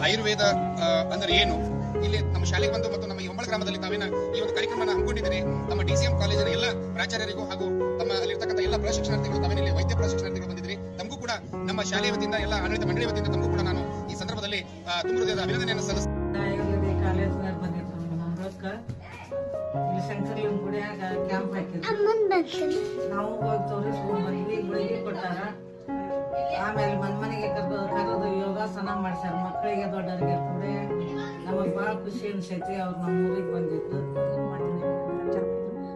ಆಯುರ್ವೇದ ಅಂದ್ರೆ ಏನು, ಇಲ್ಲಿ ನಮ್ಮ ಶಾಲೆಗೆ ಬಂದು ಮತ್ತು ನಮ್ಮ ಈ ಹೊಂಬಳ ಗ್ರಾಮದಲ್ಲಿ ತಾವೇನ ಈ ಒಂದು ಕಾರ್ಯಕ್ರಮನ ಹಮ್ಮಿಕೊಂಡಿದ್ದೀರಿ. ನಮ್ಮ DCM ಕಾಲೇಜಿನ ಎಲ್ಲ ಪ್ರಾಚಾರ್ಯರಿಗೂ ಹಾಗೂ ತಮ್ಮ ಅಲ್ಲಿರ್ತಕ್ಕಂಥ ಎಲ್ಲ ಪ್ರಶಿಕ್ಷಣಾರ್ಥಿಗಳು ತಾವೇನಿಲ್ಲಿ ವೈದ್ಯ ಪ್ರಶಿಕ್ಷಣಾರ್ಥಿಗಳು ಬಂದಿದ್ದೀರಿ. ತಮಗೂ ಕೂಡ ನಮ್ಮ ಶಾಲೆಯ ವತಿಯಿಂದ ಎಲ್ಲ ಆಡಳಿತ ಮಂಡಳಿ ವತಿಯಿಂದ ತಮಗೂ ಕೂಡ ನಾನು ಈ ಸಂದರ್ಭದಲ್ಲಿ ತುಂಬ ಹೃದಯದ ಅಭಿನಂದನೆಯನ್ನು ಸಲ್ಲಿಸ್ತೀನಿ. ಶಂಕರ್ಲಿಂಗ ಗುಡಿಯಾಗ ಕ್ಯಾಂಪ್ ಹಾಕಿದ್ವಿ. ನಾವು ಹೋಗಿ ತೋರಿಸ್ಕೊಂಡು ಬಂದ್ವಿ. ಗುಳಿಗೆ ಕೊಟ್ಟಾರ. ಆಮೇಲೆ ಮನೆಗೆ ಕರೆದು ಯೋಗಾಸನ ಮಾಡ್ಸ್ಯಾರ ಮಕ್ಕಳಿಗೆ ದೊಡ್ಡವರಿಗೆ. ಕೂಡ ನಮಗೆ ಭಾಳ ಖುಷಿ ಅನ್ಸೈತಿ. ಅವ್ರು ನಮ್ಮ ಊರಿಗೆ ಬಂದಿದ್ದು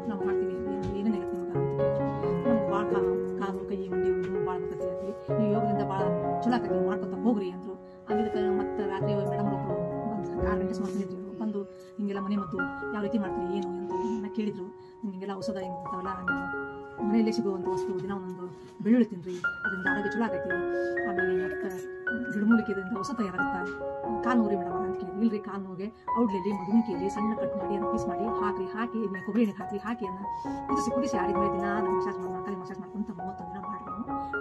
ನಾವು ಮಾಡ್ತೀವಿ. ಏನೇನು ಆಗತ್ತೆ ನಮ್ಗೆ ಭಾಳ ಕಾಲು ಕೈ ಮಂಡಿ ಭಾಳ ಬರ್ತೈತಿ. ನೀವು ಯೋಗದಿಂದ ಭಾಳ ಚಲೋ ಆಕತಿ ಮಾಡ್ಕೊತ ಹೋಗ್ರಿ ಅಂದರು. ಅದಕ್ಕೆ ಮತ್ತೆ ರಾತ್ರಿ ಮೇಡಮ್ ಒಬ್ಬರು 6 ಗಂಟೆ ಸುಮಾರು ಬಂದಿದ್ರು. ಬಂದು ಹಿಂಗೆಲ್ಲ ಮನೆ ಮದ್ದು ಯಾವ ರೀತಿ ಮಾಡ್ತೀರಿ ಏನು ಅಂತ ನನ್ನ ಕೇಳಿದ್ರು. ಹಿಂಗೆಲ್ಲ ಔಷಧ ಇಂಥವೆಲ್ಲ ನೀವು ಮನೆಯಲ್ಲೇ ಸಿಗುವಂಥ ವಸ್ತು ದಿನ ಒಂದೊಂದು ಬೆಳ್ಳುಳ್ಳಿ ತಿನ್ನಿರಿ, ಅದರಿಂದ ಆರೋಗ್ಯ ಚಲೋ ಆಗೈತಿ. ಆಮೇಲೆ ಮತ್ತು ಗಿಡಮೂಲಿಕೆಯಿಂದ ಹೊಸ ತಯಾರಾಗುತ್ತೆ. ಕಾಲು ನೋವ್ರಿ ಮೇಡಮ್ ಅಂತ ಕೇಳಿದ್ವಿ. ಇಲ್ರಿ ಕಾಲು ನೋವಿಗೆ ಔಡ್ಲೆಲ್ಲಿ ಮಧುಮುಖಿಯಲ್ಲಿ ಸಣ್ಣ ಕಟ್ ಮಾಡಿ ಅದನ್ನು ಪೀಸ್ ಮಾಡಿ ಹಾಕಿ ಕೊಬ್ಬರಿ ಎಣ್ಣೆ ಹಾಕಿ ಅದನ್ನು ಕುದಿಸಿ ಆಡಿದ ದಿನ ನಮ್ಮ ಮಸಾಜ್ ಮಾಡ್ಕೊಂತ 31 ದಿನ ಮಾಡಿ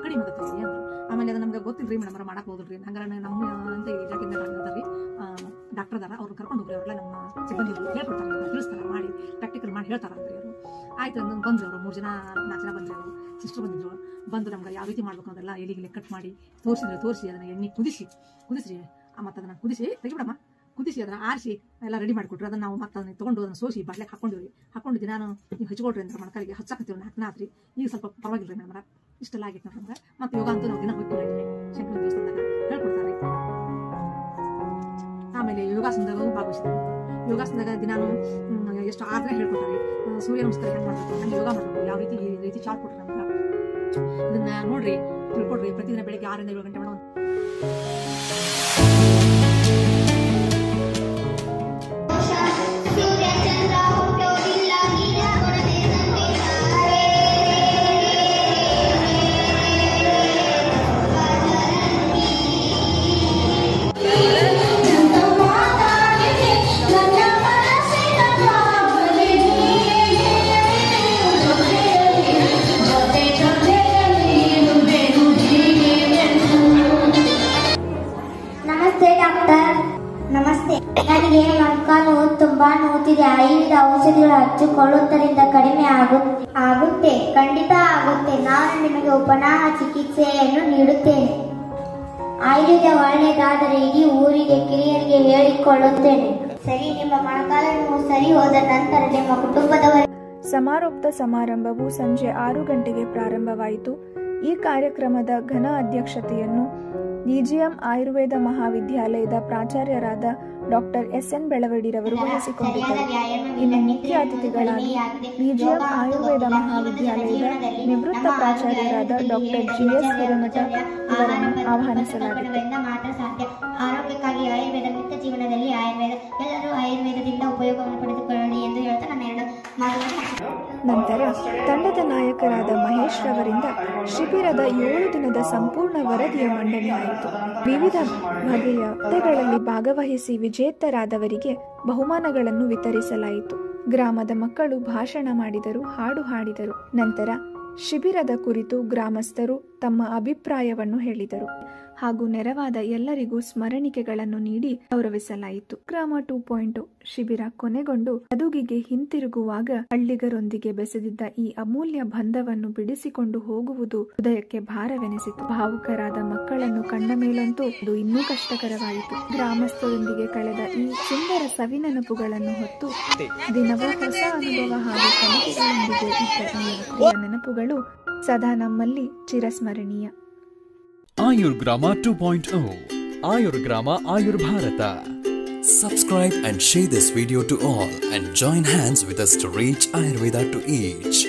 ಕಡಿಮೆ ಆಗುತ್ತೆ ಅಂದರು. ಆಮೇಲೆ ಅದು ನಮ್ಗೆ ಗೊತ್ತಿಲ್ಲ ರೀ ಮೇಡಮ್ ಮಾಡಕ್ಕೆ ಹೋದ್ರಿ. ಹಂಗಾರೆ ನಮ್ಮ ಅಂತ ಇಲಾಖೆಯಿಂದ ಅದಾರಿ ಡಾಕ್ಟರ್ ಅದಾರ, ಅವ್ರು ಕರ್ಕೊಂಡು ಹೋಗ್ರಿ. ಅವರೆಲ್ಲ ನಮ್ಮ ಸಿಬ್ಬಂದಿ ಹೇಳ್ಕೊಡ್ತಾರೆ, ತಿಳಿಸ್ತಾರೆ, ಮಾಡಿ ಪ್ರಾಕ್ಟಿಕಲ್ ಮಾಡಿ ಹೇಳ್ತಾರೆ ಅಂದ್ರಿ ಅವರು. ಆಯ್ತು ಅಂದ್ ಬಂದ್ರು ಅವರು 3 ಜನ 4 ಜನ ಬಂದ್ರು. ಅವರು ಸಿಸ್ಟರ್ ಬಂದಿದ್ರು. ಬಂದು ನಮ್ಗೆ ಯಾವ ರೀತಿ ಮಾಡ್ಬೇಕು ಅದೆಲ್ಲ ಎಲಿಗಿಲೆ ಕಟ್ ಮಾಡಿ ತೋರಿಸಿ ಅದನ್ನು ಎಣ್ಣೆ ಕುದಿಸಿ ಮತ್ತು ಅದನ್ನು ತೆಗಿಬಿಡಮ್ಮ ಕುದಿಸಿ ಅದನ್ನು ಆರಿಸಿ ಎಲ್ಲ ರೆಡಿ ಮಾಡಿಕೊಟ್ರು. ಅದನ್ನು ನಾವು ಮತ್ತೆ ಅದನ್ನು ತೊಗೊಂಡು ಅದನ್ನು ಸೋಸಿ ಬಾಟ್ಲಿಗೆ ಹಾಕೊಂಡು ದಿನಾನು ನೀವು ಹಚ್ಕೊಳ್ರಿ ಅಂದ್ರೆ ಮೊಣಕಾಲಿಗೆ ಹಚ್ಚಾಕತ್ತೀವಿ 4 ದಿನ ಆತ್ರಿ. ಈಗ ಸ್ವಲ್ಪ ಪರವಾಗಿಲ್ಲ ಮೇಡಮ್ ಇಷ್ಟೆಲ್ಲ ಆಗೈತೆ ನಮ್ಗೆ. ಮತ್ತು ಯೋಗ ಅಂತೂ ನಾವು ದಿನ ಹೋಗಿ ಶಂಕರ ದೇವಸ್ಥಾನದಾಗ ಹೇಳ್ಕೊಡ್ತಾರೆ. ಆಮೇಲೆ ಯೋಗಾಸನದಾಗೂ ಭಾಗವಹಿಸಿದ್ರು. ಯೋಗಾಸನದಾಗ ದಿನಾನು ಎಷ್ಟು 6 ದಿನ ಹೇಳ್ಕೊಡ್ತಾರೆ. ಸೂರ್ಯ ನಮಸ್ಕಾರ ಹೆಂಗೆ ಮಾಡಬೇಕು, ಹಂಗೆ ಯೋಗ ಮಾಡಬೇಕು, ಯಾವ ರೀತಿ ಚಾರ್ಟ್ ಕೊಟ್ರೆ ನಮ್ಗೆ ಇದನ್ನ ನೋಡ್ರಿ, ತಿಳ್ಕೊಡ್ರಿ. ಪ್ರತಿದಿನ ಬೆಳಗ್ಗೆ 6 ರಿಂದ 7 ಗಂಟೆ ಮಾಡೋ ನಮಸ್ತೆ. ನನಗೆ ಮೊಣಕಾಲು ತುಂಬಾ ನೋವುತ್ತಿದೆ. ಆಯುರ್ವೇದ ಔಷಧಿಗಳು ಹಚ್ಚಿಕೊಳ್ಳುವುದರಿಂದ ಕಡಿಮೆ ಆಗುತ್ತೆ. ಖಂಡಿತ ಆಗುತ್ತೆ. ನಾನು ನಿಮಗೆ ಉಪನಾಹ ಚಿಕಿತ್ಸೆಯನ್ನು ನೀಡುತ್ತೇನೆ. ಆಯುರ್ವೇದ ಒಳ್ಳೆಯದಾದರೆ ಇಡೀ ಊರಿಗೆ ಕಿರಿಯರಿಗೆ ಹೇಳಿಕೊಳ್ಳುತ್ತೇನೆ. ಸರಿ, ನಿಮ್ಮ ಮೊಣಕಾಲು ನೋವು ಸರಿ ಹೋದ ನಂತರ ನಿಮ್ಮ ಕುಟುಂಬದವರ ಸಮಾರೋಪ ಸಮಾರಂಭವು ಸಂಜೆ 6 ಗಂಟೆಗೆ ಪ್ರಾರಂಭವಾಯಿತು. ಈ ಕಾರ್ಯಕ್ರಮದ ಘನ ಅಧ್ಯಕ್ಷತೆಯನ್ನು DGM ಆಯುರ್ವೇದ ಮಹಾವಿದ್ಯಾಲಯದ ಪ್ರಾಚಾರ್ಯರಾದ ಡಾಕ್ಟರ್ SN ಬೆಳವಡಿರವರು ವಹಿಸಿಕೊಂಡಿದ್ದರು. ಇನ್ನು ಮುಖ್ಯ ಅತಿಥಿಗಳಾಗಿ DGM ಆಯುರ್ವೇದ ಮಹಾವಿದ್ಯಾಲಯದ ನಿವೃತ್ತ ಪ್ರಾಚಾರ್ಯರಾದ ಡಾಕ್ಟರ್ GS ಹಿರೇಮಠ ಇವರನ್ನು ಆಹ್ವಾನಿಸಲಾಗಿದೆ. ಮಾತ್ರ ಸಾಧ್ಯ. ಆರೋಗ್ಯಕ್ಕಾಗಿ ಆಯುರ್ವೇದ ನಿತ್ಯ ಜೀವನದಲ್ಲಿ ಆಯುರ್ವೇದ ಎಲ್ಲರೂ ಆಯುರ್ವೇದದಿಂದ ಉಪಯೋಗವನ್ನು ಪಡೆದುಕೊಳ್ಳಲಿ ಎಂದು ಹೇಳ್ತಾ ನನ್ನ 2 ನಂತರ ತಂಡದ ನಾಯಕರಾದ ಮಹೇಶ್ ರವರಿಂದ ಶಿಬಿರದ 7 ದಿನದ ಸಂಪೂರ್ಣ ವರದಿಯ ಮಂಡನೆಯಾಯಿತು. ವಿವಿಧ ಬಗೆಯ ಸ್ಪರ್ಧೆಗಳಲ್ಲಿ ಭಾಗವಹಿಸಿ ವಿಜೇತರಾದವರಿಗೆ ಬಹುಮಾನಗಳನ್ನು ವಿತರಿಸಲಾಯಿತು. ಗ್ರಾಮದ ಮಕ್ಕಳು ಭಾಷಣ ಮಾಡಿದರು, ಹಾಡು ಹಾಡಿದರು. ನಂತರ ಶಿಬಿರದ ಕುರಿತು ಗ್ರಾಮಸ್ಥರು ತಮ್ಮ ಅಭಿಪ್ರಾಯವನ್ನು ಹೇಳಿದರು ಹಾಗೂ ನೆರವಾದ ಎಲ್ಲರಿಗೂ ಸ್ಮರಣಿಕೆಗಳನ್ನು ನೀಡಿ ಗೌರವಿಸಲಾಯಿತು. ಗ್ರಾಮ 2.0 ಶಿಬಿರ ಕೊನೆಗೊಂಡು ಗದುಗಿಗೆ ಹಿಂತಿರುಗುವಾಗ ಹಳ್ಳಿಗರೊಂದಿಗೆ ಬೆಸೆದಿದ್ದ ಈ ಅಮೂಲ್ಯ ಬಂಧವನ್ನು ಬಿಡಿಸಿಕೊಂಡು ಹೋಗುವುದು ಹೃದಯಕ್ಕೆ ಭಾರವೆನಿಸಿತು. ಭಾವುಕರಾದ ಮಕ್ಕಳನ್ನು ಕಂಡ ಮೇಲಂತೂ ಅದು ಇನ್ನೂ ಕಷ್ಟಕರವಾಯಿತು. ಗ್ರಾಮಸ್ಥರೊಂದಿಗೆ ಕಳೆದ ಈ ಸುಂದರ ಸವಿನೆನಪುಗಳನ್ನು ಹೊತ್ತು ದಿನವೂ ಹೊಸ ಅನುಭವ ಹಾಗೂ ಕಲಿಕೆಗಳೊಂದಿಗೆ ಇದ್ದ ಈ ಯಾತ್ರೆಯ ನೆನಪುಗಳು ಸದಾ ನಮ್ಮಲ್ಲಿ ಚಿರಸ್ಮರಣೀಯ. Ayurgrama 2.0 Ayurgrama Ayurbharata. Subscribe and share this video to all and join hands with us to reach Ayurveda to each.